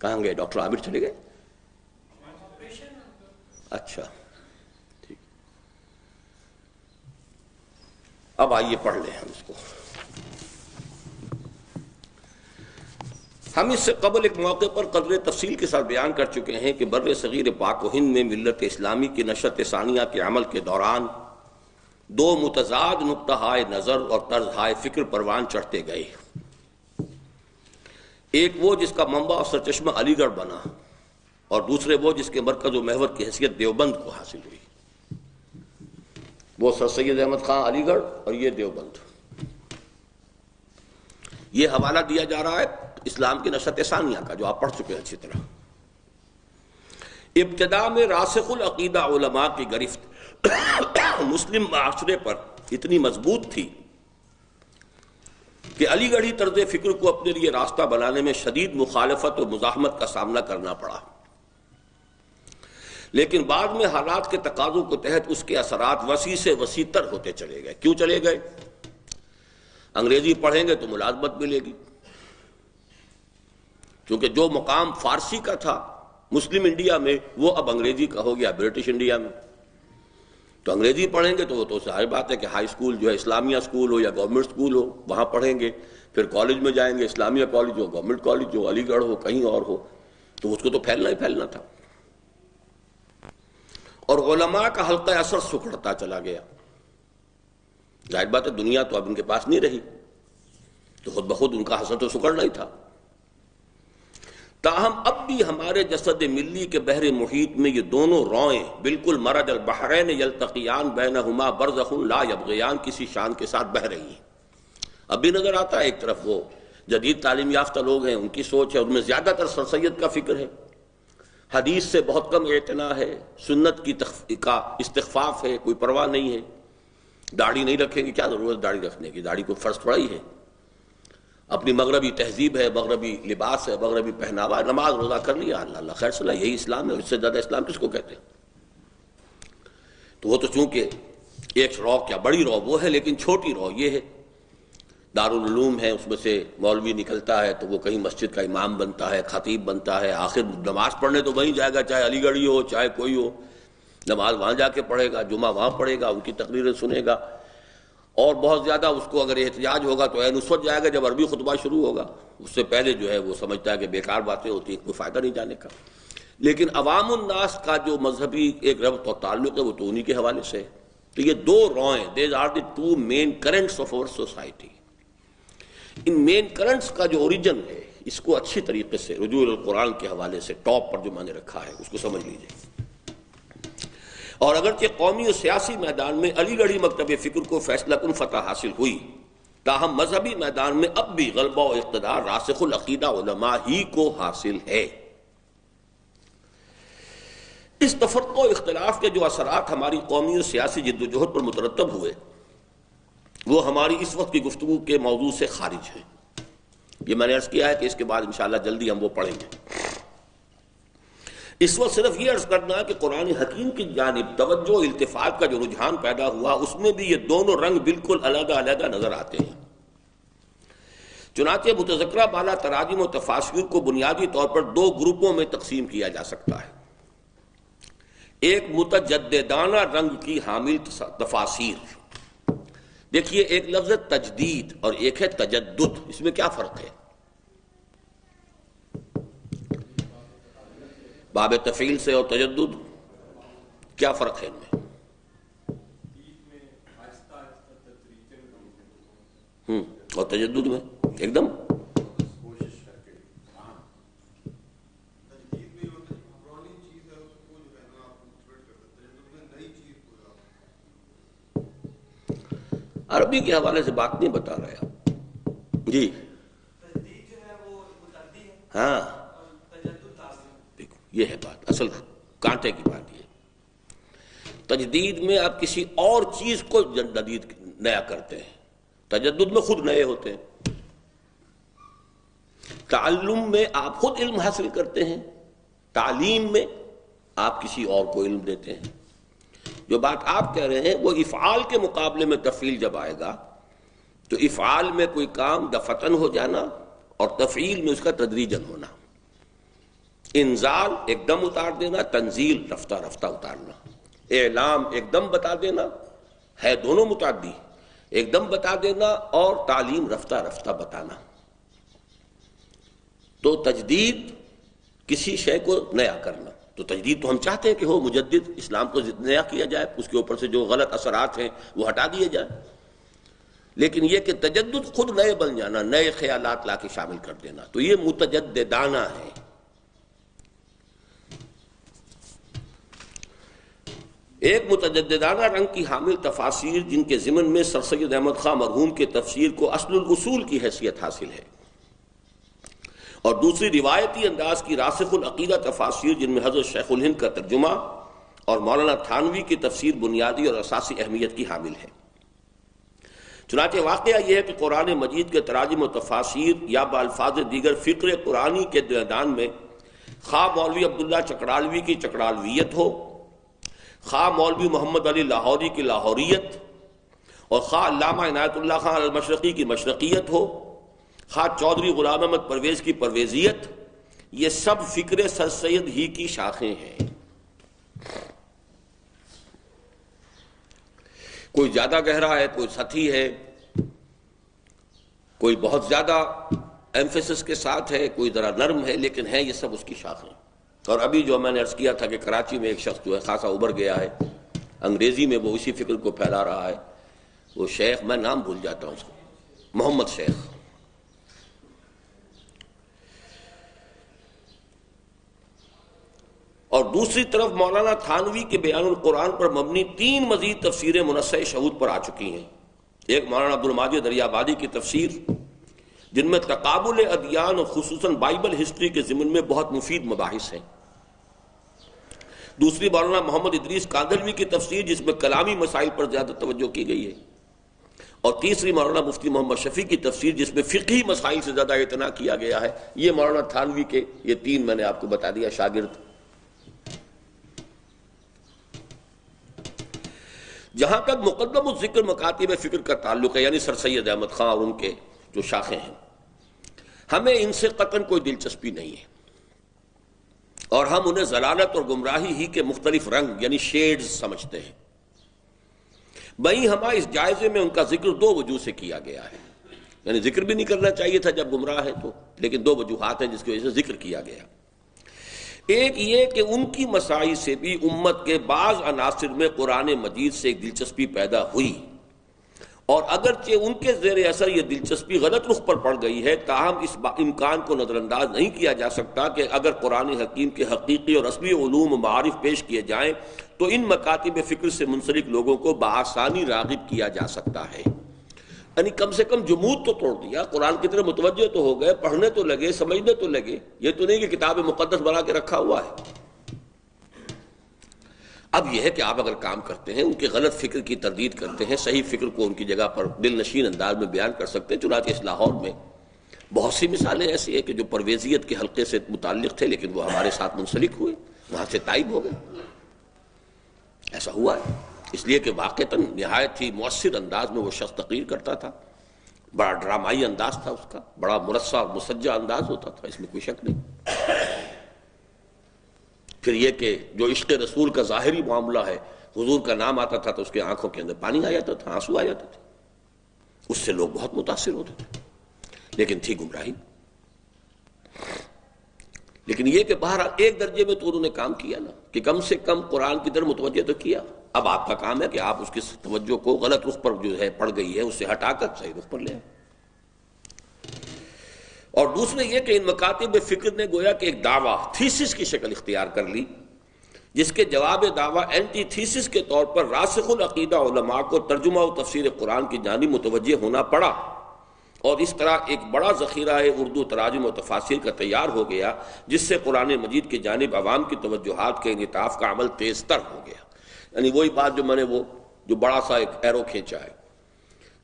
S1: کہاں گئے ڈاکٹر عامر؟ چلے گئے؟ اچھا ٹھیک. اب آئیے پڑھ لیں ہم اس کو. ہم اس سے قبل ایک موقع پر قدر تفصیل کے ساتھ بیان کر چکے ہیں کہ بر صغیر پاک و ہند میں ملت اسلامی کی نشأت ثانیہ کے عمل کے دوران دو متضاد نقطۂ نظر اور طرزۂ فکر پروان چڑھتے گئے. ایک وہ جس کا منبع اور سرچشمہ علی گڑھ بنا، اور دوسرے وہ جس کے مرکز و محور کی حیثیت دیوبند کو حاصل ہوئی. وہ سر سید احمد خان علی گڑھ اور یہ دیوبند. یہ حوالہ دیا جا رہا ہے اسلام کی نشأت ثانیہ کا جو آپ پڑھ چکے ہیں اچھی طرح. ابتدا میں راسخ العقیدہ علماء کی گرفت مسلم معاشرے پر اتنی مضبوط تھی کہ علی گڑھی طرز فکر کو اپنے لیے راستہ بنانے میں شدید مخالفت و مزاحمت کا سامنا کرنا پڑا. لیکن بعد میں حالات کے تقاضوں کے تحت اس کے اثرات وسیع سے وسیع تر ہوتے چلے گئے. کیوں چلے گئے؟ انگریزی پڑھیں گے تو ملازمت ملے گی، کیونکہ جو مقام فارسی کا تھا مسلم انڈیا میں وہ اب انگریزی کا ہو گیا برٹش انڈیا میں. تو انگریزی پڑھیں گے تو وہ تو ظاہر بات ہے کہ ہائی اسکول جو ہے اسلامیہ اسکول ہو یا گورنمنٹ اسکول ہو وہاں پڑھیں گے. پھر کالج میں جائیں گے، اسلامیہ کالج ہو، گورنمنٹ کالج ہو، علی گڑھ ہو، کہیں اور ہو، تو اس کو تو پھیلنا ہی پھیلنا تھا. اور علماء کا حلقہ اثر سکڑتا چلا گیا. ظاہر بات ہے دنیا تو اب ان کے پاس نہیں رہی، تو خود بخود ان کا حسن تو سکڑنا ہی تھا. تاہم اب بھی ہمارے جسد ملی کے بحر محیط میں یہ دونوں روئیں بالکل مرج البحرین یلتقیان بینہما برزخ لا یبغیان کسی شان کے ساتھ بہہ رہی ہیں. اب بھی نظر آتا ہے ایک طرف وہ جدید تعلیم یافتہ لوگ ہیں، ان کی سوچ ہے، ان میں زیادہ تر سر سید کا فکر ہے، حدیث سے بہت کم اعتنا ہے، سنت کا استخفاف ہے، کوئی پرواہ نہیں ہے. داڑھی نہیں رکھیں گے، کیا ضرورت داڑھی رکھنے کی؟ داڑھی کو فرض تھوڑا ہی ہے. اپنی مغربی تہذیب ہے، مغربی لباس ہے، مغربی پہناوا، نماز روزہ کر لیا، اللہ خیر صلاح، یہی اسلام ہے. اس سے زیادہ اسلام کس کو کہتے ہیں؟ تو وہ تو چونکہ ایک رو کیا بڑی رو وہ ہے، لیکن چھوٹی رو یہ ہے. دارالعلوم ہے، اس میں سے مولوی نکلتا ہے تو وہ کہیں مسجد کا امام بنتا ہے، خطیب بنتا ہے، آخر نماز پڑھنے تو وہیں جائے گا، چاہے علی گڑھی ہو چاہے کوئی ہو. نماز وہاں جا کے پڑھے گا، جمعہ وہاں پڑھے گا، ان کی تقریریں سنے گا. اور بہت زیادہ اس کو اگر احتجاج ہوگا تو عین اس وقت جائے گا جب عربی خطبہ شروع ہوگا. اس سے پہلے جو ہے وہ سمجھتا ہے کہ بیکار باتیں ہوتی ہیں، کوئی فائدہ نہیں جانے کا. لیکن عوام الناس کا جو مذہبی ایک ربط اور تعلق ہے وہ تو انہی کے حوالے سے ہے. تو یہ دو روئیں، these are the two main currents of our society. ان مین کرنٹس کا جو اوریجن ہے اس کو اچھی طریقے سے رجوع القرآن کے حوالے سے ٹاپ پر جو میں نے رکھا ہے اس کو سمجھ لیجیے. اور اگرچہ قومی اور سیاسی میدان میں علی گڑھی مکتب فکر کو فیصلہ کن فتح حاصل ہوئی، تاہم مذہبی میدان میں اب بھی غلبہ و اقتدار راسخ العقیدہ علماء ہی کو حاصل ہے. اس تفرقہ و اختلاف کے جو اثرات ہماری قومی اور سیاسی جد و جہد پر مترتب ہوئے وہ ہماری اس وقت کی گفتگو کے موضوع سے خارج ہیں. یہ میں نے عرض کیا ہے کہ اس کے بعد انشاءاللہ جلدی ہم وہ پڑھیں گے. اس وقت صرف یہ عرض کرنا ہے کہ قرآن حکیم کی جانب توجہ التفات کا جو رجحان پیدا ہوا اس میں بھی یہ دونوں رنگ بالکل علیحدہ علیحدہ نظر آتے ہیں. چنانچہ متذکرہ بالا تراجم و تفاسیر کو بنیادی طور پر دو گروپوں میں تقسیم کیا جا سکتا ہے. ایک متجددانہ رنگ کی حامل تفاسیر. دیکھیے ایک لفظ ہے تجدید اور ایک ہے تجدد، اس میں کیا فرق ہے؟ باب تفعیل سے اور تجدد کیا فرق ہے ان میں؟ اور تجدد میں ایک دم عربی کے حوالے سے بات نہیں بتا رہے آپ جی. ہاں یہ ہے بات، اصل کانٹے کی بات. یہ تجدید میں آپ کسی اور چیز کو جدید نیا کرتے ہیں، تجدد میں خود نئے ہوتے ہیں. تعلم میں آپ خود علم حاصل کرتے ہیں، تعلیم میں آپ کسی اور کو علم دیتے ہیں. جو بات آپ کہہ رہے ہیں وہ افعال کے مقابلے میں تفعیل جب آئے گا تو افعال میں کوئی کام دفعتاً ہو جانا اور تفعیل میں اس کا تدریجاً ہونا. انزال ایک دم اتار دینا، تنزیل رفتہ رفتہ اتارنا. اعلام ایک دم بتا دینا ہے، دونوں متعدی، ایک دم بتا دینا اور تعلیم رفتہ رفتہ بتانا. تو تجدید کسی شے کو نیا کرنا. تو تجدید تو ہم چاہتے ہیں کہ ہو مجدد، اسلام کو نیا کیا جائے، اس کے اوپر سے جو غلط اثرات ہیں وہ ہٹا دیے جائیں. لیکن یہ کہ تجدد خود نئے بن جانا، نئے خیالات لا کے شامل کر دینا، تو یہ متجددانہ ہے. ایک متجددانہ رنگ کی حامل تفاسیر جن کے ضمن میں سر سید احمد خاں مرحوم کے تفسیر کو اصل الاصول کی حیثیت حاصل ہے، اور دوسری روایتی انداز کی راسخ العقیدہ تفاسیر جن میں حضرت شیخ الہند کا ترجمہ اور مولانا تھانوی کی تفسیر بنیادی اور اساسی اہمیت کی حامل ہے. چنانچہ واقعہ یہ ہے کہ قرآن مجید کے تراجم و تفاسیر یا بالفاظ دیگر فقر قرآنی کے میدان میں خواہ مولوی عبداللہ چکڑالوی کی چکڑالویت ہو، خواہ مولوی محمد علی لاہوری کی لاہوریت، اور خواہ علامہ عنایت اللہ خان المشرقی کی مشرقیت ہو، خواہ چودھری غلام احمد پرویز کی پرویزیت، یہ سب فکر سر سید ہی کی شاخیں ہیں. کوئی زیادہ گہرا ہے، کوئی سطحی ہے، کوئی بہت زیادہ ایمفیسس کے ساتھ ہے، کوئی ذرا نرم ہے، لیکن ہے یہ سب اس کی شاخیں. اور ابھی جو میں نے عرض کیا تھا کہ کراچی میں ایک شخص جو ہے خاصا ابھر گیا ہے، انگریزی میں وہ اسی فکر کو پھیلا رہا ہے، وہ شیخ، میں نام بھول جاتا ہوں اس کو، محمد شیخ. اور دوسری طرف مولانا تھانوی کے بیان القرآن پر مبنی 3 مزید تفسیریں منصع شہود پر آ چکی ہیں. ایک مولانا عبدالماجد دریابادی کی تفسیر جن میں تقابل ادیان اور خصوصاً بائبل ہسٹری کے ضمن میں بہت مفید مباحث ہیں. دوسری مولانا محمد ادریس کاندھلوی کی تفسیر جس میں کلامی مسائل پر زیادہ توجہ کی گئی ہے. اور تیسری مولانا مفتی محمد شفیع کی تفسیر جس میں فقہی مسائل سے زیادہ اعتنا کیا گیا ہے. یہ مولانا تھانوی کے یہ 3 میں نے آپ کو بتا دیا شاگرد. جہاں تک مقدم الذکر مکاتب فکر کا تعلق ہے، یعنی سر سید احمد خاں اور ان کے جو شاخیں ہیں، ہمیں ان سے قطعاً کوئی دلچسپی نہیں ہے، اور ہم انہیں ضلالت اور گمراہی ہی کے مختلف رنگ یعنی شیڈز سمجھتے ہیں. بھئی ہمارے اس جائزے میں ان کا ذکر 2 وجوہ سے کیا گیا ہے، یعنی ذکر بھی نہیں کرنا چاہیے تھا جب گمراہ ہے تو، لیکن 2 وجوہات ہیں جس کی وجہ سے ذکر کیا گیا. ایک یہ کہ ان کی مساعی سے بھی امت کے بعض عناصر میں قرآن مجید سے ایک دلچسپی پیدا ہوئی، اور اگرچہ ان کے زیر اثر یہ دلچسپی غلط رخ پر پڑ گئی ہے، تاہم اس امکان کو نظر انداز نہیں کیا جا سکتا کہ اگر قرآن حکیم کے حقیقی اور اصلی علوم و معارف پیش کیے جائیں تو ان مکاتب فکر سے منسلک لوگوں کو بآسانی راغب کیا جا سکتا ہے۔ یعنی کم سے کم جمود تو توڑ دیا، قرآن کی طرف متوجہ تو ہو گئے، پڑھنے تو لگے، سمجھنے تو لگے، یہ تو نہیں کہ کتاب مقدس بنا کے رکھا ہوا ہے۔ اب یہ ہے کہ آپ اگر کام کرتے ہیں، ان کے غلط فکر کی تردید کرتے ہیں، صحیح فکر کو ان کی جگہ پر دل نشین انداز میں بیان کر سکتے ہیں۔ چنانچہ اس لاہور میں بہت سی مثالیں ایسی ہیں کہ جو پرویزیت کے حلقے سے متعلق تھے لیکن وہ ہمارے ساتھ منسلک ہوئے، وہاں سے تائب ہو گئے۔ ایسا ہوا ہے، اس لیے کہ واقعتاً نہایت ہی مؤثر انداز میں وہ شخص تقریر کرتا تھا، بڑا ڈرامائی انداز تھا اس کا، بڑا مرصع اور مسجع انداز ہوتا تھا، اس میں کوئی شک نہیں۔ پھر یہ کہ جو عشق رسول کا ظاہری معاملہ ہے، حضور کا نام آتا تھا تو اس کے آنکھوں کے اندر پانی آ جاتا تھا، آنسو آ جاتے تھے، اس سے لوگ بہت متاثر ہوتے تھے، لیکن تھی گمراہی۔ لیکن یہ کہ بہرحال ایک درجے میں تو انہوں نے کام کیا نا، کہ کم سے کم قرآن کی طرف متوجہ تو کیا۔ اب آپ کا کام ہے کہ آپ اس کی توجہ کو غلط رخ پر جو ہے پڑ گئی ہے اس سے ہٹا کر صحیح رخ پر لے آئیں۔ اور دوسرے یہ کہ ان مکاتب فکر نے گویا کہ ایک دعویٰ تھیسس کی شکل اختیار کر لی، جس کے جواب دعویٰ اینٹی تھیسس کے طور پر راسخ العقیدہ علماء کو ترجمہ و تفسیر قرآن کی جانب متوجہ ہونا پڑا، اور اس طرح ایک بڑا ذخیرہ اردو تراجم و تفاسیر کا تیار ہو گیا، جس سے قرآن مجید کی جانب عوام کی توجہات کے انعطاف کا عمل تیز تر ہو گیا۔ یعنی وہی بات جو میں نے وہ جو بڑا سا ایک ایرو کھینچا ہے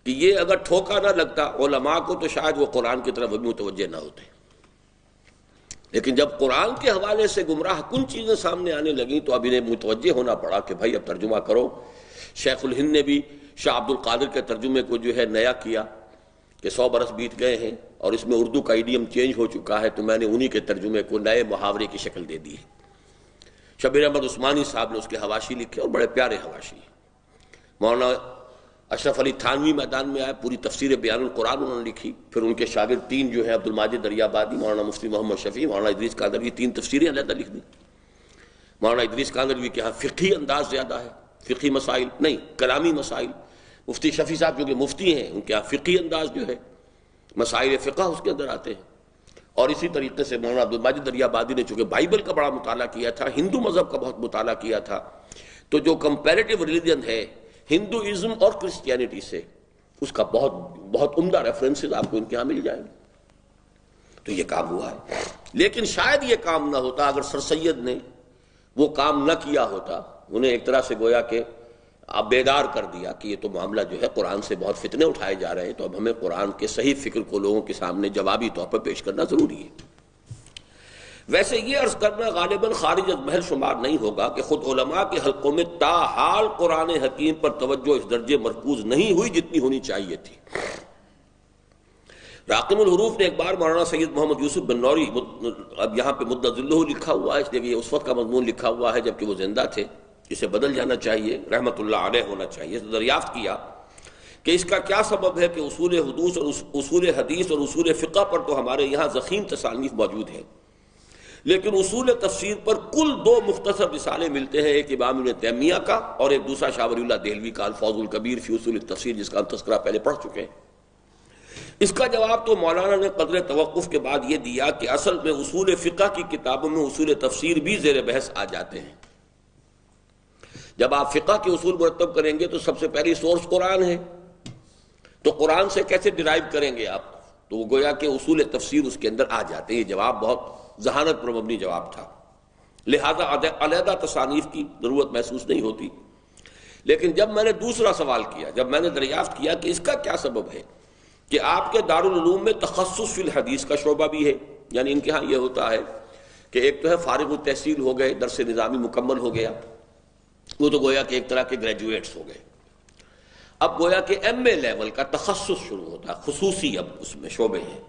S1: کہ یہ اگر ٹھوکا نہ لگتا علماء کو تو شاید وہ قرآن کی طرف بھی متوجہ نہ ہوتے، لیکن جب قرآن کے حوالے سے گمراہ کن چیزیں سامنے آنے لگیں تو اب انہیں متوجہ ہونا پڑا کہ بھائی اب ترجمہ کرو۔ شیخ الہند نے بھی شاہ عبد القادر کے ترجمے کو جو ہے نیا کیا کہ 100 برس بیت گئے ہیں اور اس میں اردو کا ایڈیم چینج ہو چکا ہے، تو میں نے انہی کے ترجمے کو نئے محاورے کی شکل دے دی ہے۔ شبیر احمد عثمانی صاحب نے اس کے حواشی لکھے اور بڑے پیارے حواشی ہیں۔ مولانا اشرف علی تھانوی میدان میں آئے، پوری تفسیر بیان القرآن انہوں نے لکھی۔ پھر ان کے شاگرد تین جو ہیں عبد الماجد دریابادی، مولانا مفتی محمد شفیع، مولانا ادریس کاندھلوی، 3 تفسیریں علیحدہ لکھ دی۔ مولانا ادریس کاندھلوی کے ہاں فقہی انداز زیادہ ہے، فقہی مسائل نہیں، کلامی مسائل۔ مفتی شفیع صاحب جو کہ مفتی ہیں، ان کے ہاں فقہی انداز جو ہے، مسائل فقہ اس کے اندر آتے ہیں۔ اور اسی طریقے سے مولانا عبد الماجد دریابادی نے چونکہ بائبل کا بڑا مطالعہ کیا تھا، ہندو مذہب کا بہت مطالعہ کیا تھا، تو جو کمپیریٹیو ریلیجن ہے ہندوازم اور کرسچینٹی سے، اس کا بہت عمدہ ریفرنسز آپ کو ان کے ہاں مل جائیں گے۔ تو یہ کام ہوا ہے، لیکن شاید یہ کام نہ ہوتا اگر سر سید نے وہ کام نہ کیا ہوتا، انہیں ایک طرح سے گویا کہ اب بیدار کر دیا کہ یہ تو معاملہ جو ہے قرآن سے بہت فتنے اٹھائے جا رہے ہیں، تو اب ہمیں قرآن کے صحیح فکر کو لوگوں کے سامنے جوابی طور پر پیش کرنا ضروری ہے۔ ویسے یہ عرض کرنا غالباً خارج از محل شمار نہیں ہوگا کہ خود علماء کے حلقوں میں تاحال قرآن حکیم پر توجہ اس درجے مرکوز نہیں ہوئی جتنی ہونی چاہیے تھی۔ راقم الحروف نے ایک بار مولانا سید محمد یوسف بن نوری، اب یہاں پہ مدۃ ذلہ لکھا ہوا ہے، اس لیے یہ اس وقت کا مضمون لکھا ہوا ہے جبکہ وہ زندہ تھے، اسے بدل جانا چاہیے، رحمت اللہ علیہ ہونا چاہیے۔ دریافت کیا کہ اس کا کیا سبب ہے کہ اصول حدوث اور اصول حدیث اور اصول فقہ پر تو ہمارے یہاں ضخیم تصانیف موجود ہیں، لیکن اصول تفسیر پر کل 2 مختصر رسالے ملتے ہیں، ایک امام ابن تیمیہ کا اور ایک دوسرا شاہ ولی اللہ دہلوی کا الفوز الکبیر فی اصول التفسیر، جس کا ہم تذکرہ پہلے پڑھ چکے ہیں۔ اس کا جواب تو مولانا نے قدر توقف کے بعد یہ دیا کہ اصل میں اصول فقہ کی کتابوں میں اصول تفسیر بھی زیر بحث آ جاتے ہیں۔ جب آپ فقہ کے اصول مرتب کریں گے تو سب سے پہلی سورس قرآن ہے، تو قرآن سے کیسے ڈرائیو کریں گے آپ؟ تو وہ گویا کہ اصول تفسیر اس کے اندر آ جاتے ہیں۔ یہ جواب بہت ذہانت پر مبنی جواب تھا، لہذا علیحدہ تصانیف کی ضرورت محسوس نہیں ہوتی۔ لیکن جب میں نے دوسرا سوال کیا، جب میں نے دریافت کیا کہ اس کا کیا سبب ہے کہ آپ کے دارالعلوم میں تخصص فی الحدیث کا شعبہ بھی ہے، یعنی ان کے ہاں یہ ہوتا ہے کہ ایک تو ہے فارغ التحصیل ہو گئے، درس نظامی مکمل ہو گیا، وہ تو گویا کہ ایک طرح کے گریجویٹس ہو گئے، اب گویا کہ ایم اے لیول کا تخصص شروع ہوتا ہے، خصوصی اب اس میں شعبے ہیں،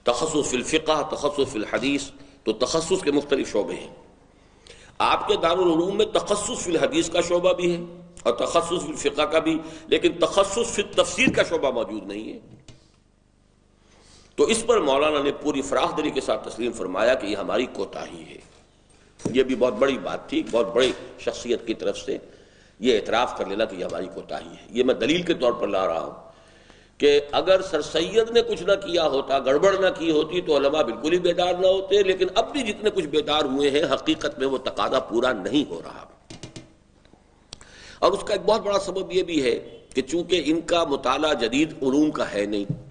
S1: تخصص فی الفقہ، تخصص فی الحدیث، تو تخصص کے مختلف شعبے ہیں۔ آپ کے دارالعلوم میں تخصص فی الحدیث کا شعبہ بھی ہے اور تخصص فی الفقہ کا بھی، لیکن تخصص فی التفسیر کا شعبہ موجود نہیں ہے۔ تو اس پر مولانا نے پوری فراخ دلی کے ساتھ تسلیم فرمایا کہ یہ ہماری کوتاہی ہے، یہ بھی بہت بڑی بات تھی، بہت بڑی شخصیت کی طرف سے یہ اعتراف کر لینا کہ یہ ہماری کوتاہی ہے۔ یہ میں دلیل کے طور پر لا رہا ہوں کہ اگر سر سید نے کچھ نہ کیا ہوتا، گڑبڑ نہ کی ہوتی، تو علماء بالکل ہی بیدار نہ ہوتے، لیکن اب بھی جتنے کچھ بیدار ہوئے ہیں حقیقت میں وہ تقاضا پورا نہیں ہو رہا۔ اور اس کا ایک بہت بڑا سبب یہ بھی ہے کہ چونکہ ان کا مطالعہ جدید علوم کا ہے نہیں،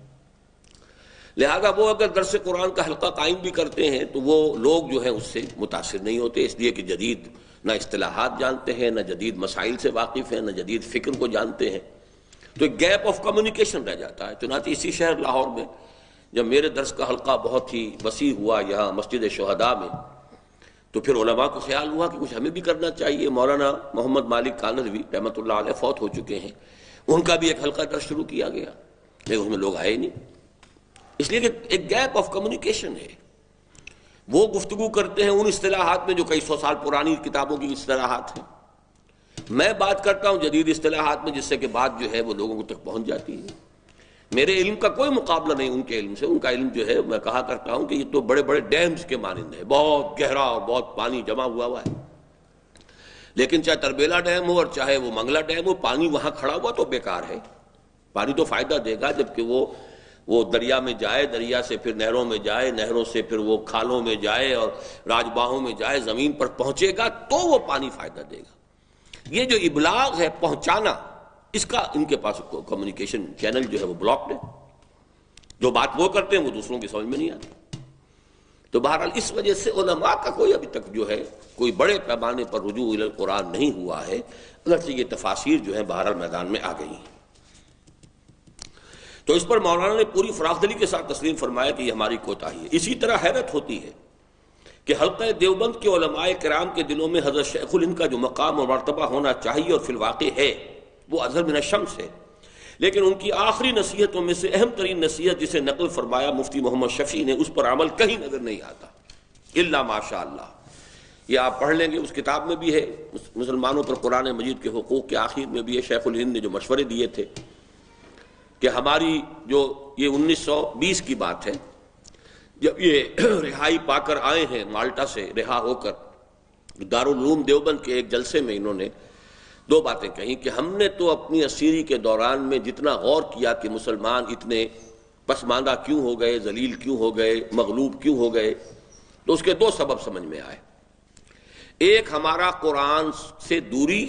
S1: لہذا وہ اگر درس قرآن کا حلقہ قائم بھی کرتے ہیں تو وہ لوگ جو ہیں اس سے متاثر نہیں ہوتے، اس لیے کہ جدید نہ اصطلاحات جانتے ہیں، نہ جدید مسائل سے واقف ہیں، نہ جدید فکر کو جانتے ہیں، تو ایک گیپ آف کمیونیکیشن رہ جاتا ہے۔ چنانچہ اسی شہر لاہور میں جب میرے درس کا حلقہ بہت ہی وسیع ہوا یہاں مسجد شہداء میں، تو پھر علماء کو خیال ہوا کہ کچھ ہمیں بھی کرنا چاہیے۔ مولانا محمد مالک کانزوی رحمۃ اللہ علیہ فوت ہو چکے ہیں، ان کا بھی ایک حلقہ درس شروع کیا گیا، لیکن اس میں لوگ آئے نہیں، اس لیے کہ ایک گیپ آف کمیونیکیشن ہے۔ وہ گفتگو کرتے ہیں ان اصطلاحات میں جو کئی سو سال پرانی کتابوں کی اصطلاحات ہیں، میں بات کرتا ہوں جدید اصطلاحات میں، جس سے کہ بات جو ہے وہ لوگوں تک پہنچ جاتی ہے۔ میرے علم کا کوئی مقابلہ نہیں ان کے علم سے، ان کا علم جو ہے میں کہا کرتا ہوں کہ یہ تو بڑے بڑے ڈیمز کے مانند ہے، بہت گہرا اور بہت پانی جمع ہوا ہے، لیکن چاہے تربیلا ڈیم ہو اور چاہے وہ منگلا ڈیم ہو، پانی وہاں کھڑا ہوا تو بیکار ہے۔ پانی تو فائدہ دے گا جبکہ وہ دریا میں جائے، دریا سے پھر نہروں میں جائے، نہروں سے پھر وہ کھالوں میں جائے اور راجباہوں میں جائے، زمین پر پہنچے گا تو وہ پانی فائدہ دے گا۔ یہ جو ابلاغ ہے، پہنچانا، اس کا ان کے پاس کمیونیکیشن چینل جو ہے وہ بلاکڈ ہے، جو بات وہ کرتے ہیں وہ دوسروں کی سمجھ میں نہیں آتی۔ تو بہرحال اس وجہ سے علماء کا کوئی ابھی تک جو ہے کوئی بڑے پیمانے پر رجوع الی القرآن نہیں ہوا ہے، اگرچہ یہ تفاسیر جو ہیں بہرحال میدان میں آ گئی ہیں۔ تو اس پر مولانا نے پوری فراخ دلی کے ساتھ تسلیم فرمایا کہ یہ ہماری کوتاہی ہے۔ اسی طرح حیرت ہوتی ہے کہ حلقہ دیوبند کے علماء کرام کے دلوں میں حضرت شیخ الہند کا جو مقام اور مرتبہ ہونا چاہیے اور فی الواقع ہے، وہ ازہر من الشمس ہے، لیکن ان کی آخری نصیحتوں میں سے اہم ترین نصیحت جسے نقل فرمایا مفتی محمد شفیع نے، اس پر عمل کہیں نظر نہیں آتا الا ماشاء اللہ۔ یہ آپ پڑھ لیں گے، اس کتاب میں بھی ہے، مسلمانوں پر قرآن مجید کے حقوق کے آخر میں بھی ہے، شیخ الہند نے جو مشورے دیے تھے کہ ہماری جو یہ 1920 کی بات ہے، جب یہ رہائی پا کر آئے ہیں مالٹا سے رہا ہو کر، دارالعلوم دیوبند کے ایک جلسے میں انہوں نے دو باتیں کہیں کہ ہم نے تو اپنی اسیری کے دوران میں جتنا غور کیا کہ مسلمان اتنے پسماندہ کیوں ہو گئے، ذلیل کیوں ہو گئے، مغلوب کیوں ہو گئے، تو اس کے دو سبب سمجھ میں آئے۔ ایک ہمارا قرآن سے دوری،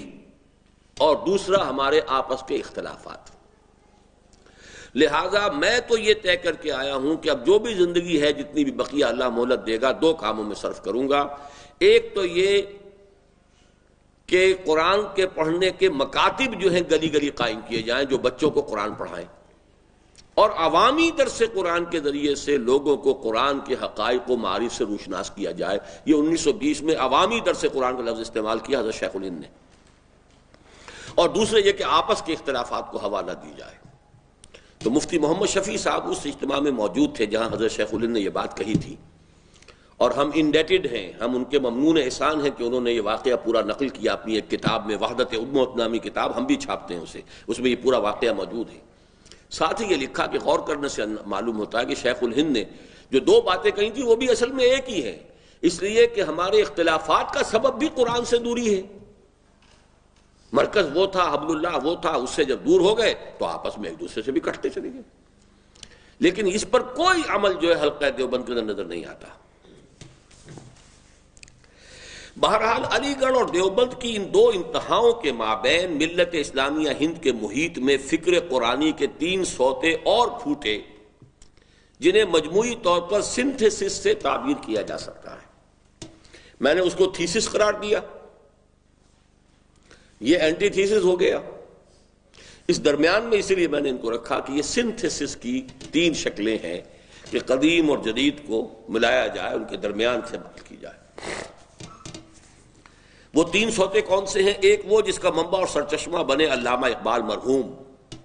S1: اور دوسرا ہمارے آپس کے اختلافات۔ لہذا میں تو یہ طے کر کے آیا ہوں کہ اب جو بھی زندگی ہے، جتنی بھی بقیہ اللہ مہلت دے گا، دو کاموں میں صرف کروں گا۔ ایک تو یہ کہ قرآن کے پڑھنے کے مکاتب جو ہیں گلی گلی قائم کیے جائیں، جو بچوں کو قرآن پڑھائیں، اور عوامی درس قرآن کے ذریعے سے لوگوں کو قرآن کے حقائق و معارف سے روشناس کیا جائے۔ یہ 1920 میں عوامی درس قرآن کا لفظ استعمال کیا حضرت شیخ الہند نے۔ اور دوسرے یہ کہ آپس کے اختلافات کو ہوا نہ دی جائے۔ تو مفتی محمد شفیع صاحب اس اجتماع میں موجود تھے جہاں حضرت شیخ الہند نے یہ بات کہی تھی، اور ہم انڈیٹڈ ہیں، ہم ان کے ممنون احسان ہیں کہ انہوں نے یہ واقعہ پورا نقل کیا اپنی ایک کتاب میں، وحدت امت نامی کتاب، ہم بھی چھاپتے ہیں اسے، اس میں یہ پورا واقعہ موجود ہے۔ ساتھ ہی یہ لکھا کہ غور کرنے سے معلوم ہوتا ہے کہ شیخ الہند نے جو دو باتیں کہی تھی وہ بھی اصل میں ایک ہی ہیں، اس لیے کہ ہمارے اختلافات کا سبب بھی قرآن سے دوری ہے۔ مرکز وہ تھا، حبل اللہ وہ تھا، اس سے جب دور ہو گئے تو آپس میں ایک دوسرے سے بھی کٹتے چلے گئے۔ لیکن اس پر کوئی عمل جو ہے حلقہ دیوبند کے نظر نہیں آتا۔ بہرحال علی گڑھ اور دیوبند کی ان دو انتہاؤں کے مابین ملت اسلامیہ ہند کے محیط میں فکر قرآنی کے 3 سوتے اور پھوٹے، جنہیں مجموعی طور پر سنتھیسس سے تعبیر کیا جا سکتا ہے۔ میں نے اس کو تھیسس قرار دیا، یہ اینٹی تھیسس ہو گیا۔ اس درمیان میں اسی لیے میں نے ان کو رکھا کہ یہ سنتھیسس کی 3 شکلیں ہیں کہ قدیم اور جدید کو ملایا جائے، ان کے درمیان سے بات کی جائے۔ وہ 3 سوتے کون سے ہیں؟ ایک وہ جس کا منبع اور سرچشمہ بنے علامہ اقبال مرحوم،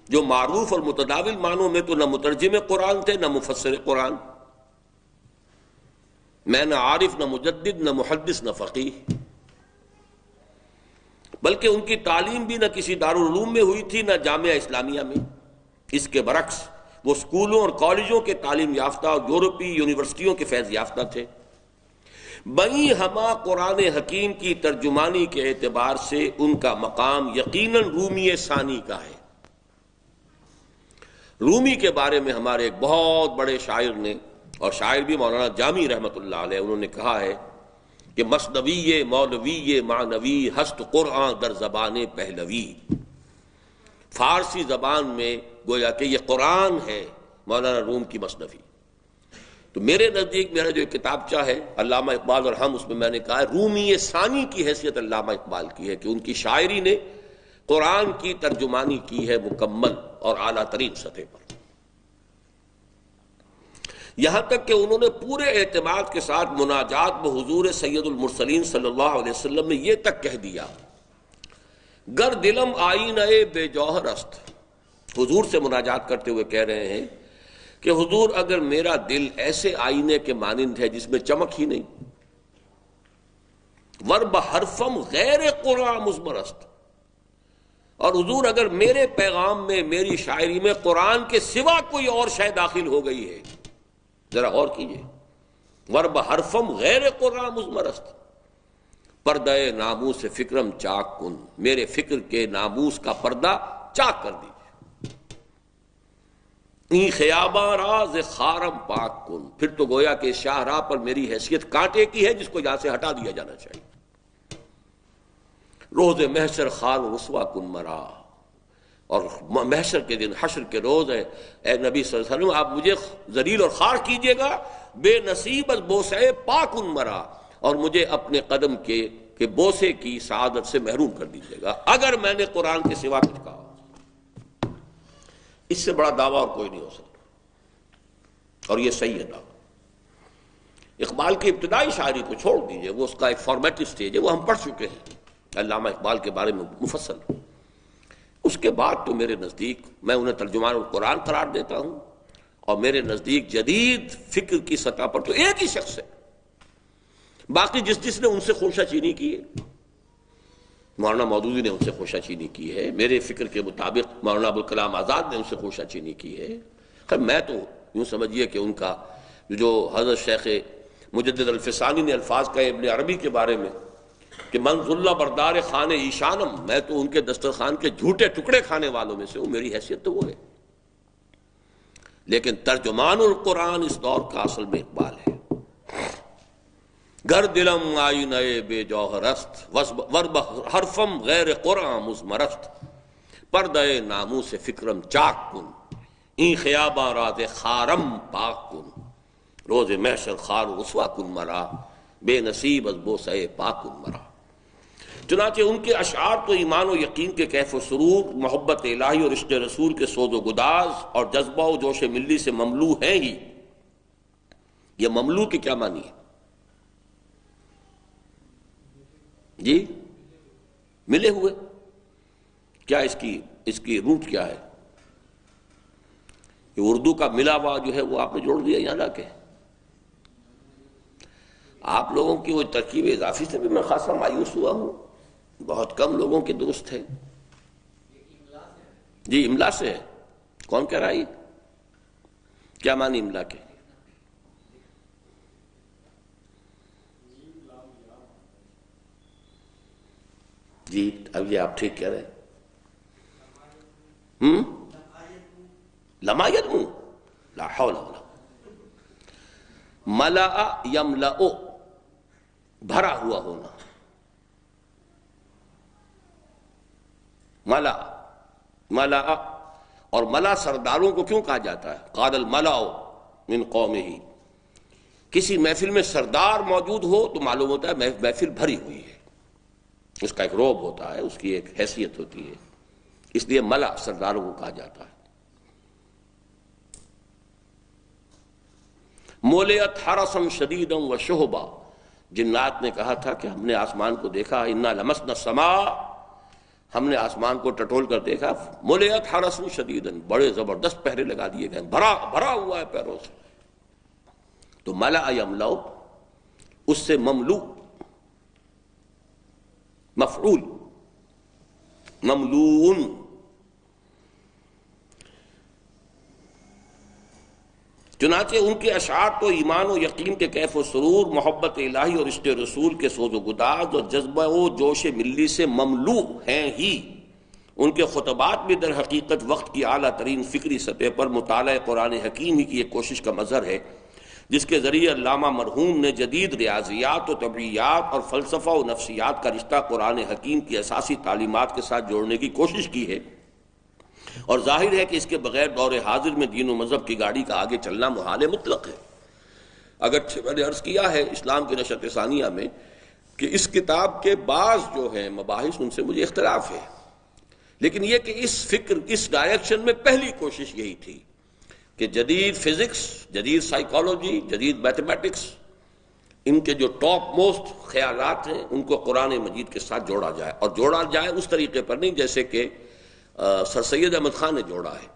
S1: جو معروف اور متداول معنوں میں تو نہ مترجم قرآن تھے نہ مفسر قرآن، میں نہ عارف نہ مجدد نہ محدث نہ فقیہ، بلکہ ان کی تعلیم بھی نہ کسی دارالعلوم میں ہوئی تھی نہ جامعہ اسلامیہ میں۔ اس کے برعکس وہ اسکولوں اور کالجوں کے تعلیم یافتہ اور یورپی یونیورسٹیوں کے فیض یافتہ تھے۔ بئی ہما قرآن حکیم کی ترجمانی کے اعتبار سے ان کا مقام یقیناً رومی ثانی کا ہے۔ رومی کے بارے میں ہمارے ایک بہت بڑے شاعر نے، اور شاعر بھی مولانا جامی رحمۃ اللہ علیہ، انہوں نے کہا ہے کہ مثنوی مولوی معنوی ہست قرآن در زبان پہلوی۔ فارسی زبان میں گویا کہ یہ قرآن ہے مولانا روم کی مثنوی۔ تو میرے نزدیک میرا جو کتابچہ ہے علامہ اقبال اور ہم، اس میں میں نے کہا ہے رومی ثانی کی حیثیت علامہ اقبال کی ہے کہ ان کی شاعری نے قرآن کی ترجمانی کی ہے مکمل اور اعلیٰ ترین سطح پر، یہاں تک کہ انہوں نے پورے اعتماد کے ساتھ مناجات بحضور سید المرسلین صلی اللہ علیہ وسلم میں یہ تک کہہ دیا، گر دلم آئینہ بے جوہر است۔ حضور سے مناجات کرتے ہوئے کہہ رہے ہیں کہ حضور اگر میرا دل ایسے آئینے کے مانند ہے جس میں چمک ہی نہیں، ورب حرفم غیر قرآن مزمرست، اور حضور اگر میرے پیغام میں، میری شاعری میں قرآن کے سوا کوئی اور شے داخل ہو گئی ہے، ذرا غور کیجئے، ورب حرفم غیر قرآن مزمرست، پردہ ناموس فکرم چاک کن، میرے فکر کے ناموس کا پردہ چاک کر دیجئے، این خیاباں راز خارم پاک کن، پھر تو گویا کہ شاہراہ پر میری حیثیت کانٹے کی ہے جس کو یہاں سے ہٹا دیا جانا چاہیے، روز محشر خار و رسوا کن مرا، اور محشر کے دن، حشر کے روز ہے، اے نبی صلی اللہ علیہ وسلم آپ مجھے ذلیل اور خوار کیجئے گا، بے نصیب از بوسے پاکن مرا، اور مجھے اپنے قدم کے بوسے کی سعادت سے محروم کر دیجئے گا اگر میں نے قرآن کے سوا کچھ کہا۔ اس سے بڑا دعویٰ اور کوئی نہیں ہو سکتا، اور یہ صحیح ہے دعویٰ۔ اقبال کی ابتدائی شاعری کو چھوڑ دیجئے، وہ اس کا ایک فارمیٹو سٹیج ہے، وہ ہم پڑھ چکے ہیں علامہ اقبال کے بارے میں مفصل۔ اس کے بعد تو میرے نزدیک میں انہیں ترجمان القرآن قرار دیتا ہوں، اور میرے نزدیک جدید فکر کی سطح پر تو ایک ہی شخص ہے، باقی جس نے ان سے خوشہ چینی کی ہے، مولانا مودودی نے ان سے خوشہ چینی کی ہے، میرے فکر کے مطابق مولانا ابوالکلام آزاد نے ان سے خوشہ چینی کی ہے، خیر میں تو یوں سمجھیے کہ ان کا جو حضرت شیخ مجدد الفسانی نے الفاظ کہے ابن عربی کے بارے میں کہ من ذل بردار خان ایشانم، میں تو ان کے دسترخوان کے جھوٹے ٹکڑے کھانے والوں میں سے ہوں، میری حیثیت تو وہ ہے، لیکن ترجمان القرآن اس دور کا اصل میں اقبال ہے۔ گر دلم آئینہ بے جوہرست، ورب حرفم غیر قرآن مزمرست، پردہ ناموس فکرم چاک کن، این خیاباں راز خارم پاک کن، روز محشر خار و رسوا کن مرا، بے نصیب از بوسہ پاک کن مرا۔ چنانچہ ان کے اشعار تو ایمان و یقین کے کیف و سرور، محبت الہی اور عشق رسول کے سوز و گداز اور جذبہ و جوش ملی سے مملو ہیں ہی۔ یہ مملو کی کیا معنی ہے جی؟ ملے ہوئے، کیا اس کی روٹ کیا ہے؟ کہ اردو کا ملا ہوا جو ہے وہ آپ نے جوڑ دیا یہاں لا کے۔ آپ لوگوں کی وہ ترکیب اضافی سے بھی میں خاصا مایوس ہوا ہوں، بہت کم لوگوں کے دوست ہیں جی۔ املا سے ہے، کون کہہ رہا ہے؟ کیا معنی املا کے؟ جی اب یہ آپ ٹھیک کہہ رہے ہیں، لما یدمو، لا حول ولا، ملأ یملأ، بھرا ہوا ہونا، ملأ، اور ملا سرداروں کو کیوں کہا جاتا ہے؟ قال الملأ من قومہ، کسی محفل میں سردار موجود ہو تو معلوم ہوتا ہے محفل بھری ہوئی ہے، اس کا ایک روب ہوتا ہے، اس کی ایک حیثیت ہوتی ہے، اس لیے ملا سرداروں کو کہا جاتا ہے۔ مولیت حرسم شدیدم و شہبا، جنات نے کہا تھا کہ ہم نے آسمان کو دیکھا، انا لمسنا السماء، ہم نے آسمان کو ٹٹول کر دیکھا، مولیت حرسم شدیدن، بڑے زبردست پہرے لگا دیے گئے، بھرا ہوا ہے پیروں سے۔ تو ملأ یملأ، اس سے مملو، مفعول، مملوء، چنانچہ ان کے اشعار تو ایمان و یقین کے کیف و سرور، محبت الہی اور عشق رسول کے سوز و گداز اور جذبہ و جوش ملی سے مملوء ہیں ہی۔ ان کے خطبات بھی در حقیقت وقت کی اعلیٰ ترین فکری سطح پر مطالعہ قرآن حکیم ہی کی ایک کوشش کا مظہر ہے، جس کے ذریعے علامہ مرحوم نے جدید ریاضیات و طبیعیات اور فلسفہ و نفسیات کا رشتہ قرآن حکیم کی اساسی تعلیمات کے ساتھ جوڑنے کی کوشش کی ہے، اور ظاہر ہے کہ اس کے بغیر دور حاضر میں دین و مذہب کی گاڑی کا آگے چلنا محال مطلق ہے۔ اگرچہ میں نے عرض کیا ہے اسلام کی نشأت ثانیہ میں کہ اس کتاب کے بعض جو ہیں مباحث ان سے مجھے اختلاف ہے، لیکن یہ کہ اس ڈائریکشن میں پہلی کوشش یہی تھی کہ جدید فزکس، جدید سائیکالوجی، جدید میتھمیٹکس، ان کے جو ٹاپ موسٹ خیالات ہیں ان کو قرآن مجید کے ساتھ جوڑا جائے، اور جوڑا جائے اس طریقے پر نہیں جیسے کہ سر سید احمد خان نے جوڑا ہے،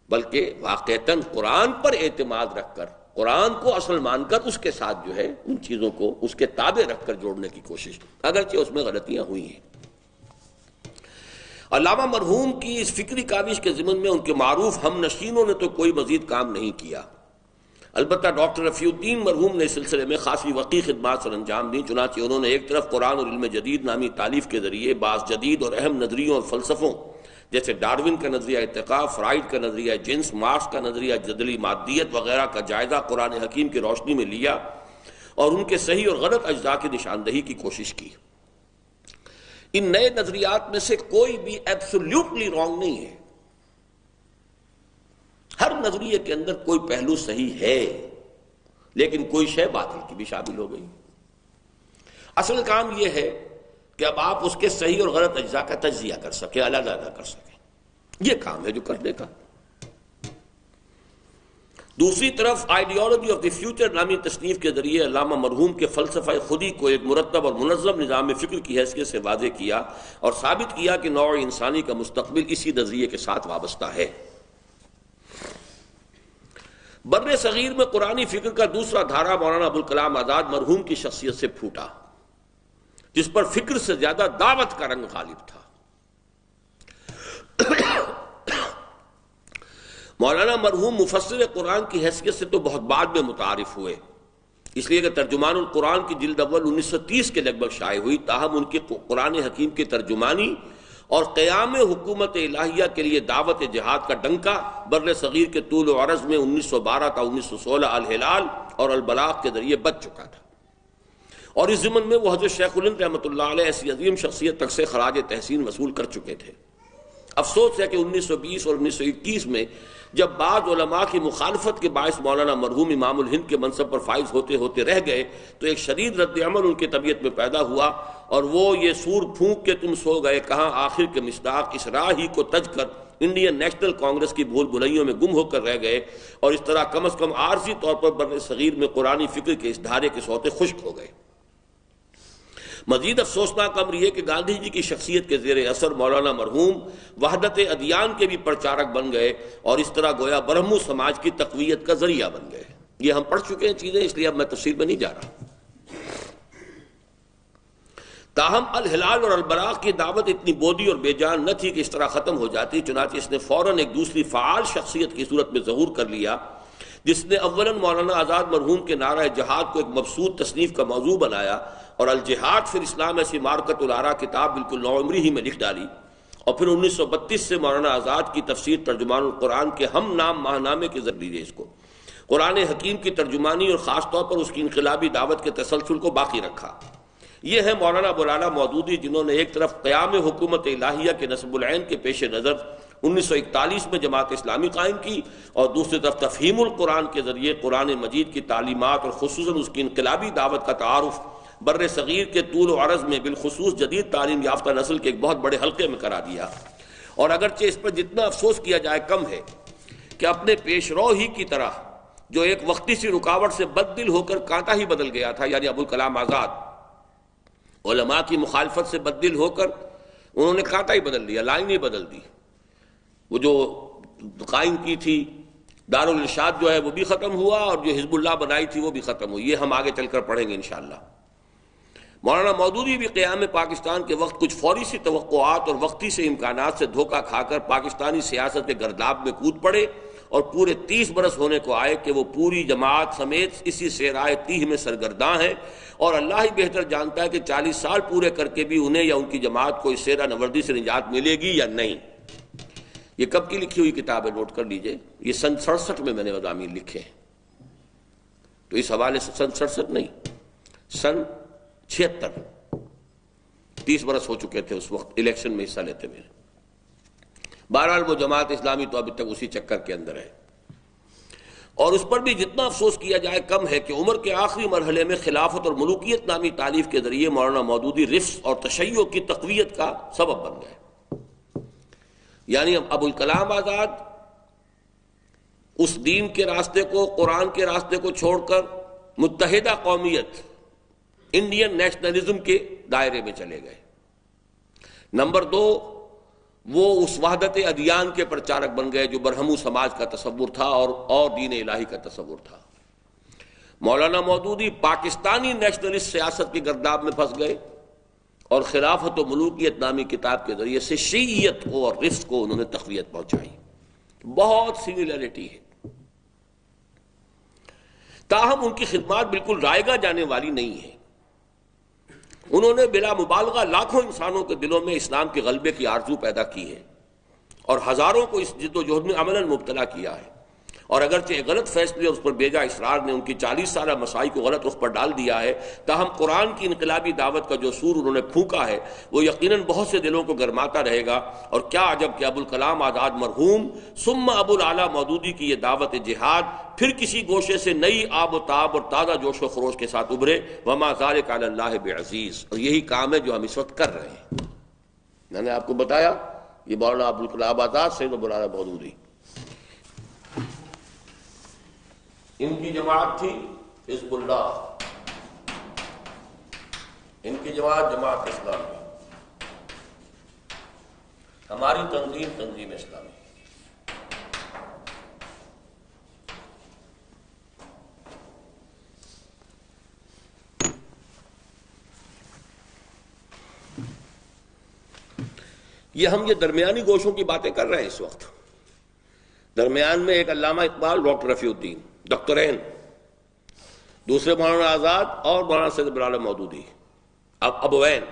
S1: بلکہ واقعتاً قرآن پر اعتماد رکھ کر، قرآن کو اصل مان کر اس کے ساتھ جو ہے ان چیزوں کو اس کے تابع رکھ کر جوڑنے کی کوشش، اگرچہ اس میں غلطیاں ہوئی ہیں۔ علامہ مرحوم کی اس فکری کاوش کے ضمن میں ان کے معروف ہم نشینوں نے تو کوئی مزید کام نہیں کیا، البتہ ڈاکٹر رفیع الدین مرحوم نے اس سلسلے میں خاصی وقی خدمات سر انجام دیں، چنانچہ انہوں نے ایک طرف قرآن اور علم جدید نامی تالیف کے ذریعے بعض جدید اور اہم نظریوں اور فلسفوں جیسے ڈاروین کا نظریہ ارتقاء، فرائڈ کا نظریہ جنس، مارکس کا نظریہ جدلی مادیت وغیرہ کا جائزہ قرآن حکیم کی روشنی میں لیا اور ان کے صحیح اور غلط اجزاء کی نشاندہی کی کوشش کی۔ ان نئے نظریات میں سے کوئی بھی ایبسولوٹلی رانگ نہیں ہے، ہر نظریے کے اندر کوئی پہلو صحیح ہے، لیکن کوئی شے باطل کی بھی شامل ہو گئی۔ اصل کام یہ ہے کہ اب آپ اس کے صحیح اور غلط اجزاء کا تجزیہ کر سکیں، علیحدہ کر سکیں، یہ کام ہے جو کرنے کا۔ دوسری طرف آئیڈیالوجی آف دی فیوچر نامی تصنیف کے ذریعے علامہ مرحوم کے فلسفہ خودی کو ایک مرتب اور منظم نظام فکر کی حیثیت سے واضح کیا اور ثابت کیا کہ نوع انسانی کا مستقبل اسی نظریے کے ساتھ وابستہ ہے۔ بر صغیر میں قرآنی فکر کا دوسرا دھارا مولانا ابوالکلام آزاد مرحوم کی شخصیت سے پھوٹا، جس پر فکر سے زیادہ دعوت کا رنگ غالب تھا۔ مولانا مرحوم مفسر قرآن کی حیثیت سے تو بہت بعد میں متعارف ہوئے، اس لیے کہ ترجمان القرآن کی جلد اول 1930 کے لگ بھگ شائع ہوئی، تاہم ان کی قرآن حکیم کی ترجمانی اور قیام حکومت الہیہ کے لیے دعوت جہاد کا ڈنکا بر صغیر کے طول و عرض میں 1912 تا 1916 الہلال اور البلاغ کے ذریعے بچ چکا تھا، اور اس ضمن میں وہ حضرت شیخ الہند رحمۃ اللہ علیہ ایسی عظیم شخصیت تک سے خراج تحسین وصول کر چکے تھے۔ افسوس ہے کہ 1920 اور 1921 میں جب بعض علماء کی مخالفت کے باعث مولانا مرحوم امام الہند کے منصب پر فائز ہوتے ہوتے رہ گئے، تو ایک شدید رد عمل ان کی طبیعت میں پیدا ہوا، اور وہ یہ سور پھونک کے تم سو گئے کہاں آخر کے مصداق اس راہ ہی کو تج کر انڈین نیشنل کانگریس کی بھول بھلائیوں میں گم ہو کر رہ گئے، اور اس طرح کم از کم عارضی طور پر بر صغیر میں قرآنی فکر کے اس دھارے کے سوتے خشک ہو گئے۔ مزید افسوسناک امر یہ کہ گاندھی جی کی شخصیت کے زیر اثر مولانا مرحوم وحدت ادیان کے بھی پرچارک بن گئے، اور اس طرح گویا برہمو سماج کی تقویت کا ذریعہ بن گئے۔ یہ ہم پڑھ چکے ہیں چیزیں، اس لیے اب میں تفصیل میں نہیں جا رہا۔ تاہم الہلال اور البراق کی دعوت اتنی بودی اور بے جان نہ تھی کہ اس طرح ختم ہو جاتی، چنانچہ اس نے فوراً ایک دوسری فعال شخصیت کی صورت میں ظہور کر لیا، جس نے اولاً مولانا آزاد مرحوم کے نعرہ جہاد کو ایک مبسوط تصنیف کا موضوع بنایا اور الجہاد فی الاسلام ایسی مارکت الآراء کتاب بالکل نوعمری ہی میں لکھ ڈالی، اور پھر 1932 سے مولانا آزاد کی تفسیر ترجمان القرآن کے ہم نام ماہنامے کے ذریعے اس کو قرآن حکیم کی ترجمانی اور خاص طور پر اس کی انقلابی دعوت کے تسلسل کو باقی رکھا۔ یہ ہے مولانا ابوالعلا مودودی، جنہوں نے ایک طرف قیام حکومت الہیہ کے نصب العین کے پیش نظر 1941 میں جماعت اسلامی قائم کی، اور دوسری طرف تفہیم القرآن کے ذریعے قرآن مجید کی تعلیمات اور خصوصاً اس کی انقلابی دعوت کا تعارف بر صغیر کے طول و عرض میں بالخصوص جدید تعلیم یافتہ نسل کے ایک بہت بڑے حلقے میں کرا دیا۔ اور اگرچہ اس پر جتنا افسوس کیا جائے کم ہے کہ اپنے پیش رو ہی کی طرح جو ایک وقتی سی رکاوٹ سے بد دل ہو کر کانٹا ہی بدل گیا تھا، یعنی ابوالکلام آزاد علماء کی مخالفت سے بد دل ہو کر انہوں نے کانٹا ہی بدل دیا، لائن ہی بدل دی۔ وہ جو قائم کی تھی دارالارشاد جو ہے وہ بھی ختم ہوا، اور جو حزب اللہ بنائی تھی وہ بھی ختم ہوئی۔ یہ ہم آگے چل کر پڑھیں گے انشاءاللہ۔ مولانا مودودی بھی قیام پاکستان کے وقت کچھ فوری سی توقعات اور وقتی سے امکانات سے دھوکہ کھا کر پاکستانی سیاست کے گرداب میں کود پڑے اور پورے 30 برس ہونے کو آئے کہ وہ پوری جماعت سمیت اسی سیرائے تیہ میں سرگرداں ہیں، اور اللہ ہی بہتر جانتا ہے کہ 40 سال پورے کر کے بھی انہیں یا ان کی جماعت کو اس سیرہ نوردی سے نجات ملے گی یا نہیں۔ یہ کب کی لکھی ہوئی کتاب ہے، نوٹ کر لیجئے، یہ سن 67 میں میں نے مضامین لکھے ہیں، تو اس حوالے سے سن 67 نہیں، سن 76، 30 برس ہو چکے تھے اس وقت الیکشن میں حصہ لیتے میرے۔ بہرحال وہ جماعت اسلامی تو ابھی تک اسی چکر کے اندر ہے، اور اس پر بھی جتنا افسوس کیا جائے کم ہے کہ عمر کے آخری مرحلے میں خلافت اور ملوکیت نامی تالیف کے ذریعے مولانا مودودی رفض اور تشیع کی تقویت کا سبب بن گئے۔ یعنی ابوالکلام آزاد اس دین کے راستے کو، قرآن کے راستے کو چھوڑ کر متحدہ قومیت، انڈین نیشنلزم کے دائرے میں چلے گئے۔ نمبر 2، وہ اس وحدت ادیان کے پرچارک بن گئے جو برہمو سماج کا تصور تھا اور دین الہی کا تصور تھا۔ مولانا مودودی پاکستانی نیشنلسٹ سیاست کی گرداب میں پھنس گئے، اور خلافت و ملوکیت نامی کتاب کے ذریعے سے شیعیت کو اور رفض کو انہوں نے تقویت پہنچائی۔ بہت سملیرٹی ہے، تاہم ان کی خدمات بالکل رائگاں جانے والی نہیں ہے۔ انہوں نے بلا مبالغہ لاکھوں انسانوں کے دلوں میں اسلام کے غلبے کی آرزو پیدا کی ہے، اور ہزاروں کو اس جد و جہد میں عملاً مبتلا کیا ہے، اور اگرچہ غلط فیصلے اور اس پر بیجا اصرار نے ان کی 40 سالہ مساعی کو غلط رخ پر ڈال دیا ہے، تاہم قرآن کی انقلابی دعوت کا جو سور انہوں نے پھونکا ہے وہ یقیناً بہت سے دلوں کو گرماتا رہے گا۔ اور کیا عجب کہ ابوالکلام آزاد مرحوم ثم ابوالعلا مودودی کی یہ دعوت جہاد پھر کسی گوشے سے نئی آب و تاب اور تازہ جوش و خروش کے ساتھ ابھرے۔ وما ذلک علی اللہ بعزیز، اور یہی کام ہے جو ہم اس وقت کر رہے ہیں۔ میں نے آپ کو بتایا یہ مولانا ابوالکلام آزاد، سید ابوالعلا مودودی، ان کی جماعت تھی حزب اللہ، ان کی جماعت اسلامی، ہماری تنظیم اسلامی۔ یہ درمیانی گوشوں کی باتیں کر رہے ہیں اس وقت۔ درمیان میں ایک علامہ اقبال، ڈاکٹر رفیع الدین ڈاکٹرین، دوسرے مولانا آزاد اور مولانا سید ابوالعلا مودودی، ابوین۔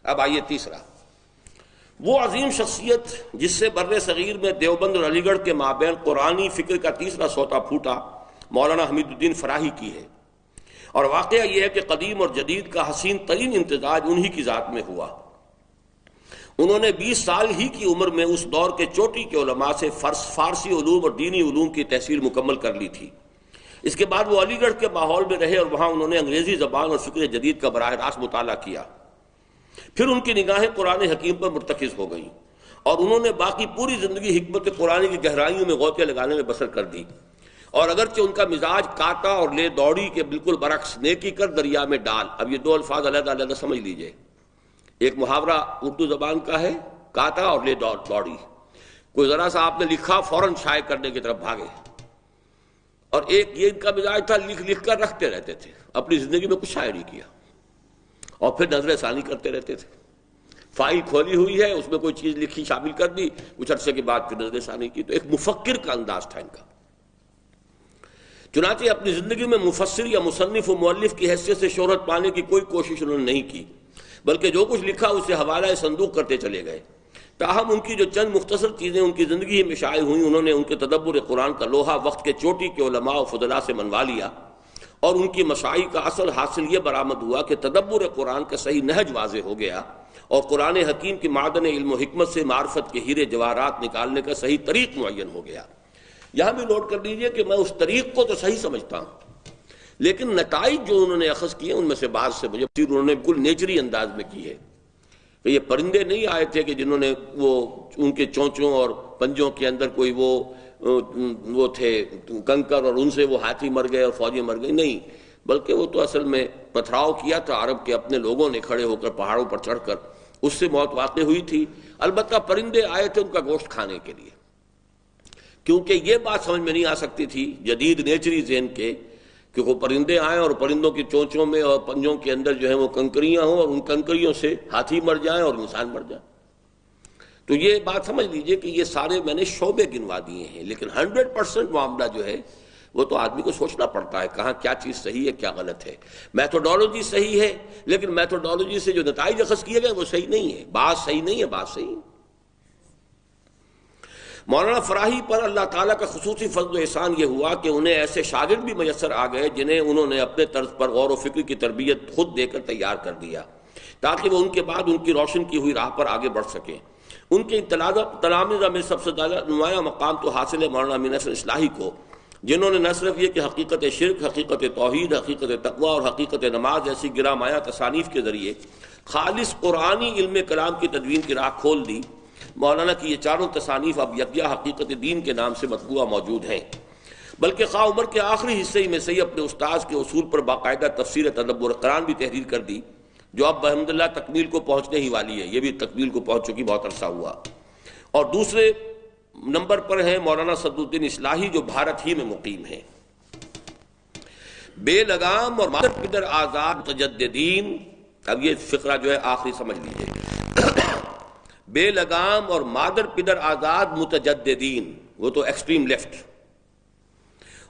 S1: اب آئیے تیسرا، وہ عظیم شخصیت جس سے بر صغیر میں دیوبند اور علی گڑھ کے مابین قرآنی فکر کا تیسرا سوتا پھوٹا، مولانا حمید الدین فراہی کی ہے، اور واقعہ یہ ہے کہ قدیم اور جدید کا حسین ترین امتزاج انہی کی ذات میں ہوا۔ انہوں نے 20 سال ہی کی عمر میں اس دور کے چوٹی کے علماء سے فارسی علوم اور دینی علوم کی تحصیل مکمل کر لی تھی۔ اس کے بعد وہ علی گڑھ کے ماحول میں رہے، اور وہاں انہوں نے انگریزی زبان اور فکر جدید کا براہ راست مطالعہ کیا۔ پھر ان کی نگاہیں قرآن حکیم پر مرتکز ہو گئیں، اور انہوں نے باقی پوری زندگی حکمت قرآن کی گہرائیوں میں غوطے لگانے میں بسر کر دی۔ اور اگرچہ ان کا مزاج کاتا اور لے دوڑی کے بالکل برعکس، نیکی کر دریا میں ڈال، اب یہ دو الفاظ علیحدہ علیحدہ سمجھ لیجئے۔ ایک محاورہ اردو زبان کا ہے، کاتا اور لے دوڑی، کوئی ذرا سا آپ نے لکھا فوراً شائع کرنے کی طرف بھاگے، اور ایک یہ ان کا مزاج تھا لکھ کر رکھتے رہتے تھے، اپنی زندگی میں کچھ شائع نہیں کیا، اور پھر نظر ثانی کرتے رہتے تھے۔ فائل کھولی ہوئی ہے، اس میں کوئی چیز لکھی شامل کر دی، کچھ عرصے کے بعد پھر نظر ثانی کی، تو ایک مفکر کا انداز تھا ان کا۔ چنانچہ اپنی زندگی میں مفسر یا مصنف و مؤلف کی حیثیت سے شہرت پانے کی کوئی کوشش انہوں نے نہیں کی، بلکہ جو کچھ لکھا اسے حوالہ صندوق کرتے چلے گئے۔ تاہم ان کی جو چند مختصر چیزیں ان کی زندگی میں شائع ہوئیں، انہوں نے ان کے تدبر قرآن کا لوہا وقت کے چوٹی کے علماء و فضلاء سے منوا لیا، اور ان کی مساعی کا اصل حاصل یہ برآمد ہوا کہ تدبر قرآن کا صحیح نہج واضح ہو گیا، اور قرآن حکیم کی معدن علم و حکمت سے معرفت کے ہیرے جواہرات نکالنے کا صحیح طریق معین ہو گیا۔ یہاں بھی نوٹ کر لیجئے کہ میں اس طریق کو تو صحیح سمجھتا ہوں، لیکن نتائج جو انہوں نے اخذ کیے ان میں سے بعض سے مجھے انہوں نے بالکل نیچری انداز میں کی ہے کہ یہ پرندے نہیں آئے تھے کہ جنہوں نے وہ ان کے چونچوں اور پنجوں کے اندر کوئی وہ تھے کنکر، اور ان سے وہ ہاتھی مر گئے اور فوجیں مر گئی، نہیں، بلکہ وہ تو اصل میں پتھراؤ کیا تھا عرب کے اپنے لوگوں نے کھڑے ہو کر پہاڑوں پر چڑھ کر، اس سے موت واقع ہوئی تھی۔ البتہ پرندے آئے تھے ان کا گوشت کھانے کے لیے، کیونکہ یہ بات سمجھ میں نہیں آ سکتی تھی جدید نیچری ذہن کے کہ وہ پرندے آئیں اور پرندوں کی چونچوں میں اور پنجوں کے اندر جو ہے وہ کنکریاں ہوں، اور ان کنکریوں سے ہاتھی مر جائیں اور انسان مر جائیں۔ تو یہ بات سمجھ لیجئے کہ یہ سارے میں نے شعبے گنوا دیے ہیں، لیکن 100% معاملہ جو ہے وہ تو آدمی کو سوچنا پڑتا ہے کہاں کیا چیز صحیح ہے کیا غلط ہے۔ میتھوڈالوجی صحیح ہے، لیکن میتھوڈالوجی سے جو نتائج اخذ کیے گئے وہ صحیح نہیں ہے، بات صحیح نہیں ہے، بات صحیح ہے۔ مولانا فراہی پر اللہ تعالیٰ کا خصوصی فضل و احسان یہ ہوا کہ انہیں ایسے شاگرد بھی میسر آ گئے جنہیں انہوں نے اپنے طرز پر غور و فکر کی تربیت خود دے کر تیار کر دیا تاکہ وہ ان کے بعد ان کی روشن کی ہوئی راہ پر آگے بڑھ سکیں۔ ان کے تلامذہ میں سب سے زیادہ نمایاں مقام تو حاصل ہے مولانا امین احسن اصلاحی کو، جنہوں نے نہ صرف یہ کہ حقیقت شرک، حقیقت توحید، حقیقت تقوی اور حقیقت نماز ایسی گراں مایہ تصانیف کے ذریعے خالص قرآنی علم کلام کی تدوین کی راہ کھول دی۔ مولانا کی یہ چاروں تصانیف اب یکجا حقیقت دین کے نام سے مطبوعہ موجود ہیں، بلکہ خواہ عمر کے آخری حصے میں سے اپنے استاذ کے اصول پر باقاعدہ تفسیر تدبر قرآن بھی تحریر کر دی، جو اب الحمدللہ تکمیل کو پہنچنے ہی والی ہے، یہ بھی تکمیل کو پہنچ چکی، بہت عرصہ ہوا۔ اور دوسرے نمبر پر ہیں مولانا صدر الدین اصلاحی جو بھارت ہی میں مقیم ہیں۔ بے لگام اور مادر پدر آزاد متجددین، اب یہ فقرہ جو ہے آخری سمجھ لیجئے، بے لگام اور مادر پدر آزاد متجددین، وہ تو ایکسٹریم لیفٹ،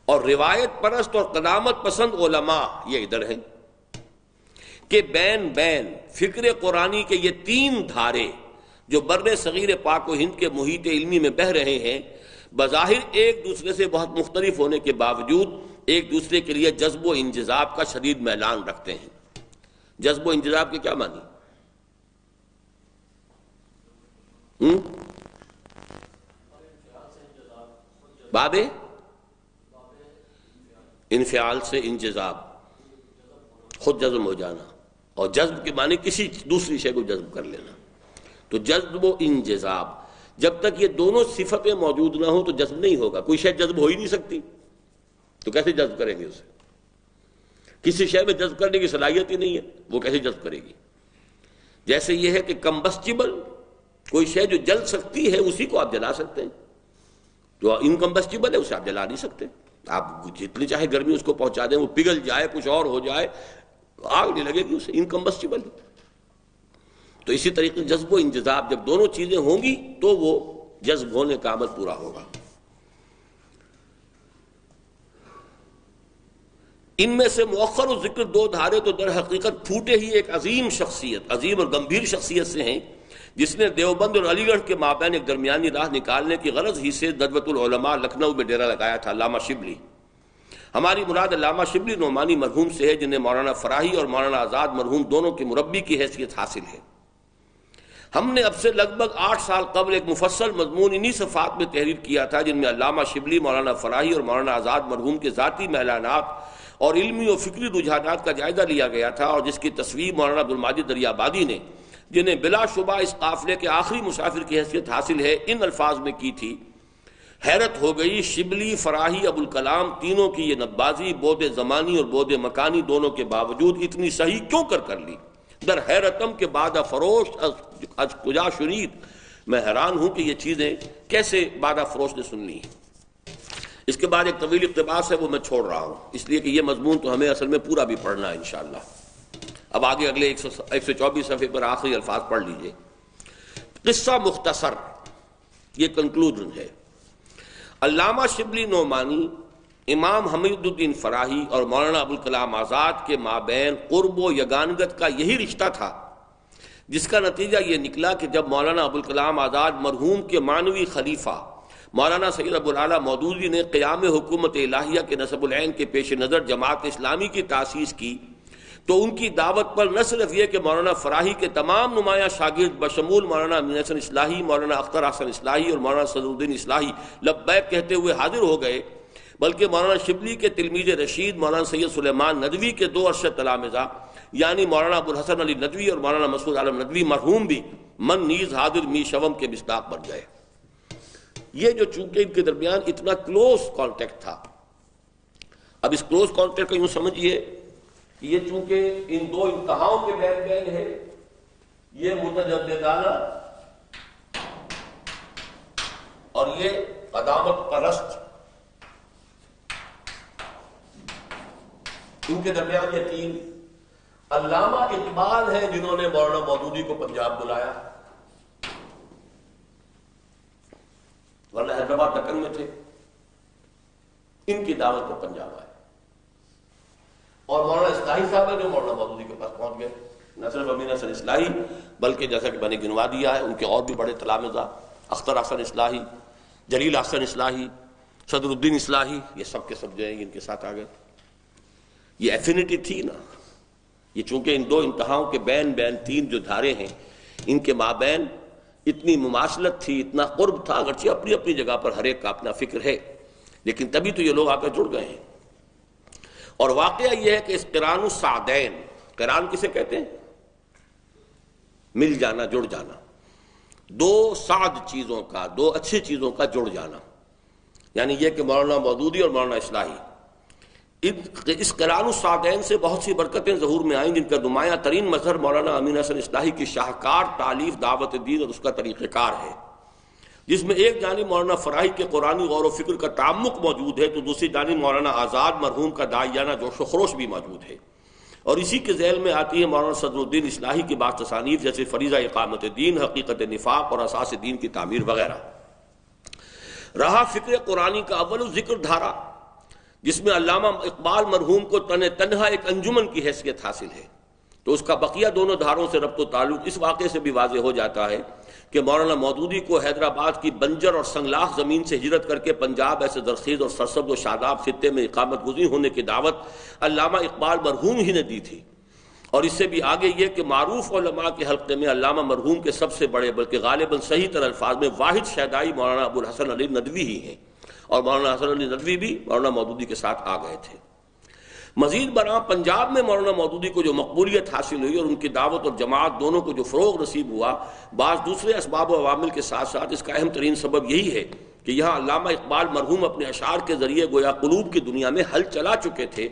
S1: اور روایت پرست اور قدامت پسند علماء، یہ ادھر ہیں، کہ بین بین فکر قرآنی کے یہ تین دھارے جو بر صغیر پاک و ہند کے محیط علمی میں بہہ رہے ہیں، بظاہر ایک دوسرے سے بہت مختلف ہونے کے باوجود ایک دوسرے کے لیے جذب و انجذاب کا شدید میلان رکھتے ہیں۔ جذب و انجذاب کے کیا معنی؟ باب انفعال سے انجذاب، خود جذب ہو جانا، اور جذب کے معنی کسی دوسری شے کو جذب کر لینا۔ تو جذب و انجذاب، جب تک یہ دونوں صفتیں موجود نہ ہوں تو جذب نہیں ہوگا۔ کوئی شے جذب ہو ہی نہیں سکتی تو کیسے جذب کریں گے اسے؟ کسی شے میں جذب کرنے کی صلاحیت ہی نہیں ہے، وہ کیسے جذب کرے گی؟ جیسے یہ ہے کہ کمبسٹیبل، کوئی شے جو جل سکتی ہے اسی کو آپ جلا سکتے ہیں، جو انکمبسٹیبل ہے اسے آپ جلا نہیں سکتے۔ آپ جتنی چاہے گرمی اس کو پہنچا دیں، وہ پگھل جائے، کچھ اور ہو جائے، آگ نہیں لگے گی اسے، انکمبسٹیبل۔ تو اسی طریقے جذب و انجذاب، جب دونوں چیزیں ہوں گی تو وہ جذب ہونے کا عمل پورا ہوگا۔ ان میں سے مؤخر و ذکر دو دھارے تو در حقیقت پھوٹے ہی ایک عظیم شخصیت، عظیم اور گمبھیر شخصیت سے ہیں، جس نے دیوبند اور علی گڑھ کے مابین ایک درمیانی راہ نکالنے کی غرض ہی سے ندوۃ العلماء لکھنؤ میں ڈیرا لگایا تھا، علامہ شبلی۔ ہماری مراد علامہ شبلی نعمانی مرحوم سے ہے، جنہیں مولانا فراہی اور مولانا آزاد مرحوم دونوں کے مربی کی حیثیت حاصل ہے۔ ہم نے اب سے لگ بھگ 8 سال قبل ایک مفصل مضمون انہی صفحات میں تحریر کیا تھا، جن میں علامہ شبلی، مولانا فراہی اور مولانا آزاد مرحوم کے ذاتی میلانات اور علمی و فکری رجحانات کا جائزہ لیا گیا تھا، اور جس کی تصویر مولانا عبدالماجد دریابادی نے، جنہیں بلا شبہ اس قافلے کے آخری مسافر کی حیثیت حاصل ہے، ان الفاظ میں کی تھی: حیرت ہو گئی شبلی، فراہی، ابوالکلام تینوں کی یہ نبازی بعد زمانی اور بعد مکانی دونوں کے باوجود اتنی صحیح کیوں کر لی؟ در حیرتم کے بعد فروش از کجا شنید، میں حیران ہوں کہ یہ چیزیں کیسے بادہ فروش نے سن لی۔ اس کے بعد ایک طویل اقتباس ہے، وہ میں چھوڑ رہا ہوں، اس لیے کہ یہ مضمون تو ہمیں اصل میں پورا بھی پڑھنا ہے انشاءاللہ۔ اب آگے اگلے 124 صفحے پر آخری الفاظ پڑھ لیجئے۔ قصہ مختصر، یہ کنکلوژن ہے۔ علامہ شبلی نعمانی، امام حمید الدین فراہی اور مولانا ابوالکلام آزاد کے مابین قرب و یگانگت کا یہی رشتہ تھا، جس کا نتیجہ یہ نکلا کہ جب مولانا ابوالکلام آزاد مرحوم کے معنوی خلیفہ مولانا سید ابوالعلا مودودی نے قیام حکومت الہیہ کے نصب العین کے پیش نظر جماعت اسلامی کی تاسیس کی، تو ان کی دعوت پر نہ صرف یہ کہ مولانا فراہی کے تمام نمایاں شاگرد بشمول مولانا امین احسن اصلاحی، مولانا اختر حسن اصلاحی اور مولانا صدر الدین اصلاحی لبیک کہتے ہوئے حاضر ہو گئے، بلکہ مولانا شبلی کے تلمیذ رشید مولانا سید سلیمان ندوی کے 2 ارشد تلامذہ، یعنی مولانا ابوالحسن علی ندوی اور مولانا مسعود عالم ندوی مرحوم بھی من نیز حاضر می شوم کے مصداق بن گئے۔ یہ جو چونکہ ان کے درمیان اتنا کلوز کانٹیکٹ تھا، اب اس کلوز کانٹیکٹ کو یوں سمجھیے کہ یہ چونکہ ان دو انتہاؤں کے بین بین ہے، یہ متجددانہ اور یہ قدامت پرست، ان کے درمیان یہ تین۔ علامہ اقبال ہیں جنہوں نے مولانا مودودی کو پنجاب بلایا، حیدرآباد دکن میں تھے، ان کی دعوت پر پنجاب آئے، اور مولانا اصلاحی صاحب ہے جو مولانا مودودی کے پاس پہنچ گئے۔ نہ صرف امین حسن اصلاحی بلکہ جیسا کہ میں نے گنوا دیا ہے ان کے اور بھی بڑے تلامذہ، اختر حسن اصلاحی، جلیل حسن اصلاحی، صدر الدین اصلاحی، یہ سب کے سب جو ہیں ان کے ساتھ آ گئے۔ یہ ایفینٹی تھی نا، یہ چونکہ ان دو انتہاؤں کے بین تین جو دھارے ہیں، ان کے مابین اتنی مماثلت تھی، اتنا قرب تھا، اگرچہ اپنی اپنی جگہ پر ہر ایک کا اپنا فکر ہے، لیکن تبھی تو یہ لوگ آ کر جڑ گئے ہیں۔ اور واقعہ یہ ہے کہ اس قران السعدین، قران کسے کہتے ہیں؟ مل جانا، جڑ جانا، دو سعد چیزوں کا، دو اچھی چیزوں کا جڑ جانا، یعنی یہ کہ مولانا مودودی اور مولانا اصلاحی، اس قران السعدین سے بہت سی برکتیں ظہور میں آئیں، جن کا نمایاں ترین مظہر مولانا امین حسن اصلاحی کی شاہکار تالیف دعوت دین اور اس کا طریقہ کار ہے، جس میں ایک جانب مولانا فراہی کے قرآنی غور و فکر کا تعمق موجود ہے، تو دوسری جانب مولانا آزاد مرحوم کا داعیانہ جوش و خروش بھی موجود ہے، اور اسی کے ذیل میں آتی ہے مولانا صدر الدین اصلاحی کی بعض تصانیف جیسے فریضہ اقامت دین، حقیقت نفاق اور اساس دین کی تعمیر وغیرہ۔ رہا فکر قرآنی کا اول ذکر دھارا، جس میں علامہ اقبال مرحوم کو تنہا ایک انجمن کی حیثیت حاصل ہے، تو اس کا بقیہ دونوں دھاروں سے ربط و تعلق اس واقعے سے بھی واضح ہو جاتا ہے کہ مولانا مودودی کو حیدرآباد کی بنجر اور سنگلاخ زمین سے ہجرت کر کے پنجاب ایسے زرخیز اور سرسبز و شاداب خطے میں اقامت گزین ہونے کی دعوت علامہ اقبال مرحوم ہی نے دی تھی، اور اس سے بھی آگے یہ کہ معروف علماء کے حلقے میں علامہ مرحوم کے سب سے بڑے بلکہ غالباً صحیح تر الفاظ میں واحد شیدائی مولانا ابو الحسن علی ندوی ہی ہیں، اور مولانا حسن علی ندوی بھی مولانا مودودی کے ساتھ آ گئے تھے۔ مزید برآں پنجاب میں مولانا مودودی کو جو مقبولیت حاصل ہوئی اور ان کی دعوت اور جماعت دونوں کو جو فروغ نصیب ہوا، بعض دوسرے اسباب و عوامل کے ساتھ ساتھ اس کا اہم ترین سبب یہی ہے کہ یہاں علامہ اقبال مرحوم اپنے اشعار کے ذریعے گویا قلوب کی دنیا میں ہل چلا چکے تھے،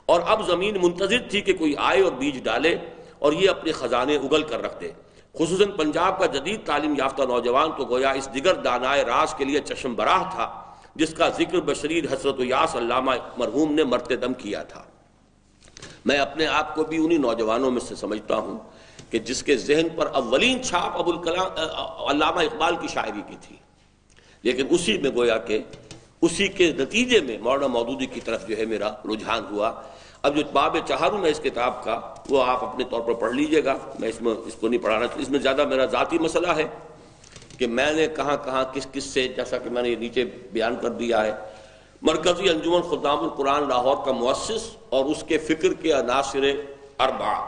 S1: اور اب زمین منتظر تھی کہ کوئی آئے اور بیج ڈالے اور یہ اپنے خزانے اگل کر رکھ دے۔ خصوصاً پنجاب کا جدید تعلیم یافتہ نوجوان تو گویا اس دیگر دانائے راز کے لیے چشم براہ تھا، جس کا ذکر بشریر حسرت و یاس علامہ مرحوم نے مرتے دم کیا تھا۔ میں اپنے آپ کو بھی انہی نوجوانوں میں سے سمجھتا ہوں کہ جس کے ذہن پر اولین چھاپ علامہ اقبال کی شاعری کی تھی، لیکن اسی میں گویا کہ اسی کے نتیجے میں مولانا مودودی کی طرف جو ہے میرا رجحان ہوا۔ اب جو باب چہارم ہے اس کتاب کا، وہ آپ اپنے طور پر پڑھ لیجئے گا، میں اس کو نہیں پڑھانا، اس میں زیادہ میرا ذاتی مسئلہ ہے کہ میں نے کہاں کس سے، جیسا کہ میں نے نیچے بیان کر دیا ہے، مرکزی انجمن خدام القرآن لاہور کا مؤسس اور اس کے فکر کے عناصر اربعہ،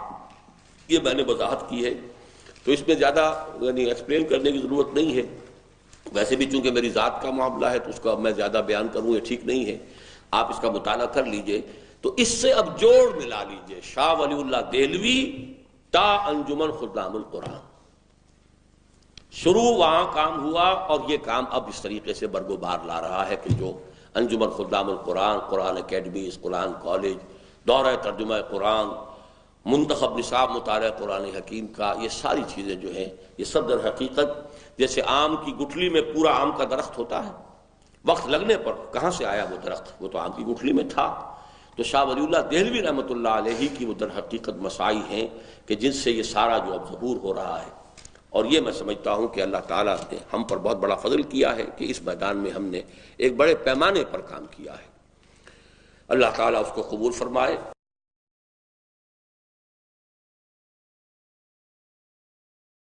S1: یہ میں نے وضاحت کی ہے، تو اس میں زیادہ یعنی ایکسپلین کرنے کی ضرورت نہیں ہے۔ ویسے بھی چونکہ میری ذات کا معاملہ ہے تو اس کا میں زیادہ بیان کروں یہ ٹھیک نہیں ہے، آپ اس کا مطالعہ کر لیجئے۔ تو اس سے اب جوڑ ملا لیجئے، شاہ ولی اللہ دہلوی تا انجمن خدام القرآن، شروع وہاں کام ہوا اور یہ کام اب اس طریقے سے برگوبار لا رہا ہے کہ جو انجمن خدام القرآن، قرآن اکیڈمیز، قرآن کالج، دورہ ترجمہ قرآن، منتخب نصاب مطالعہ قرآن حکیم کا، یہ ساری چیزیں جو ہیں یہ سب در حقیقت جیسے آم کی گٹھلی میں پورا آم کا درخت ہوتا ہے، وقت لگنے پر کہاں سے آیا وہ درخت، وہ تو آم کی گٹھلی میں تھا، تو شاہ ولی اللہ دہلوی رحمۃ اللہ علیہ کی وہ در حقیقت مسائی ہیں کہ جن سے یہ سارا جو اب ظہور ہو رہا ہے، اور یہ میں سمجھتا ہوں کہ اللہ تعالیٰ نے ہم پر بہت بڑا فضل کیا ہے کہ اس میدان میں ہم نے ایک بڑے پیمانے پر کام کیا ہے۔ اللہ تعالیٰ اس کو قبول فرمائے۔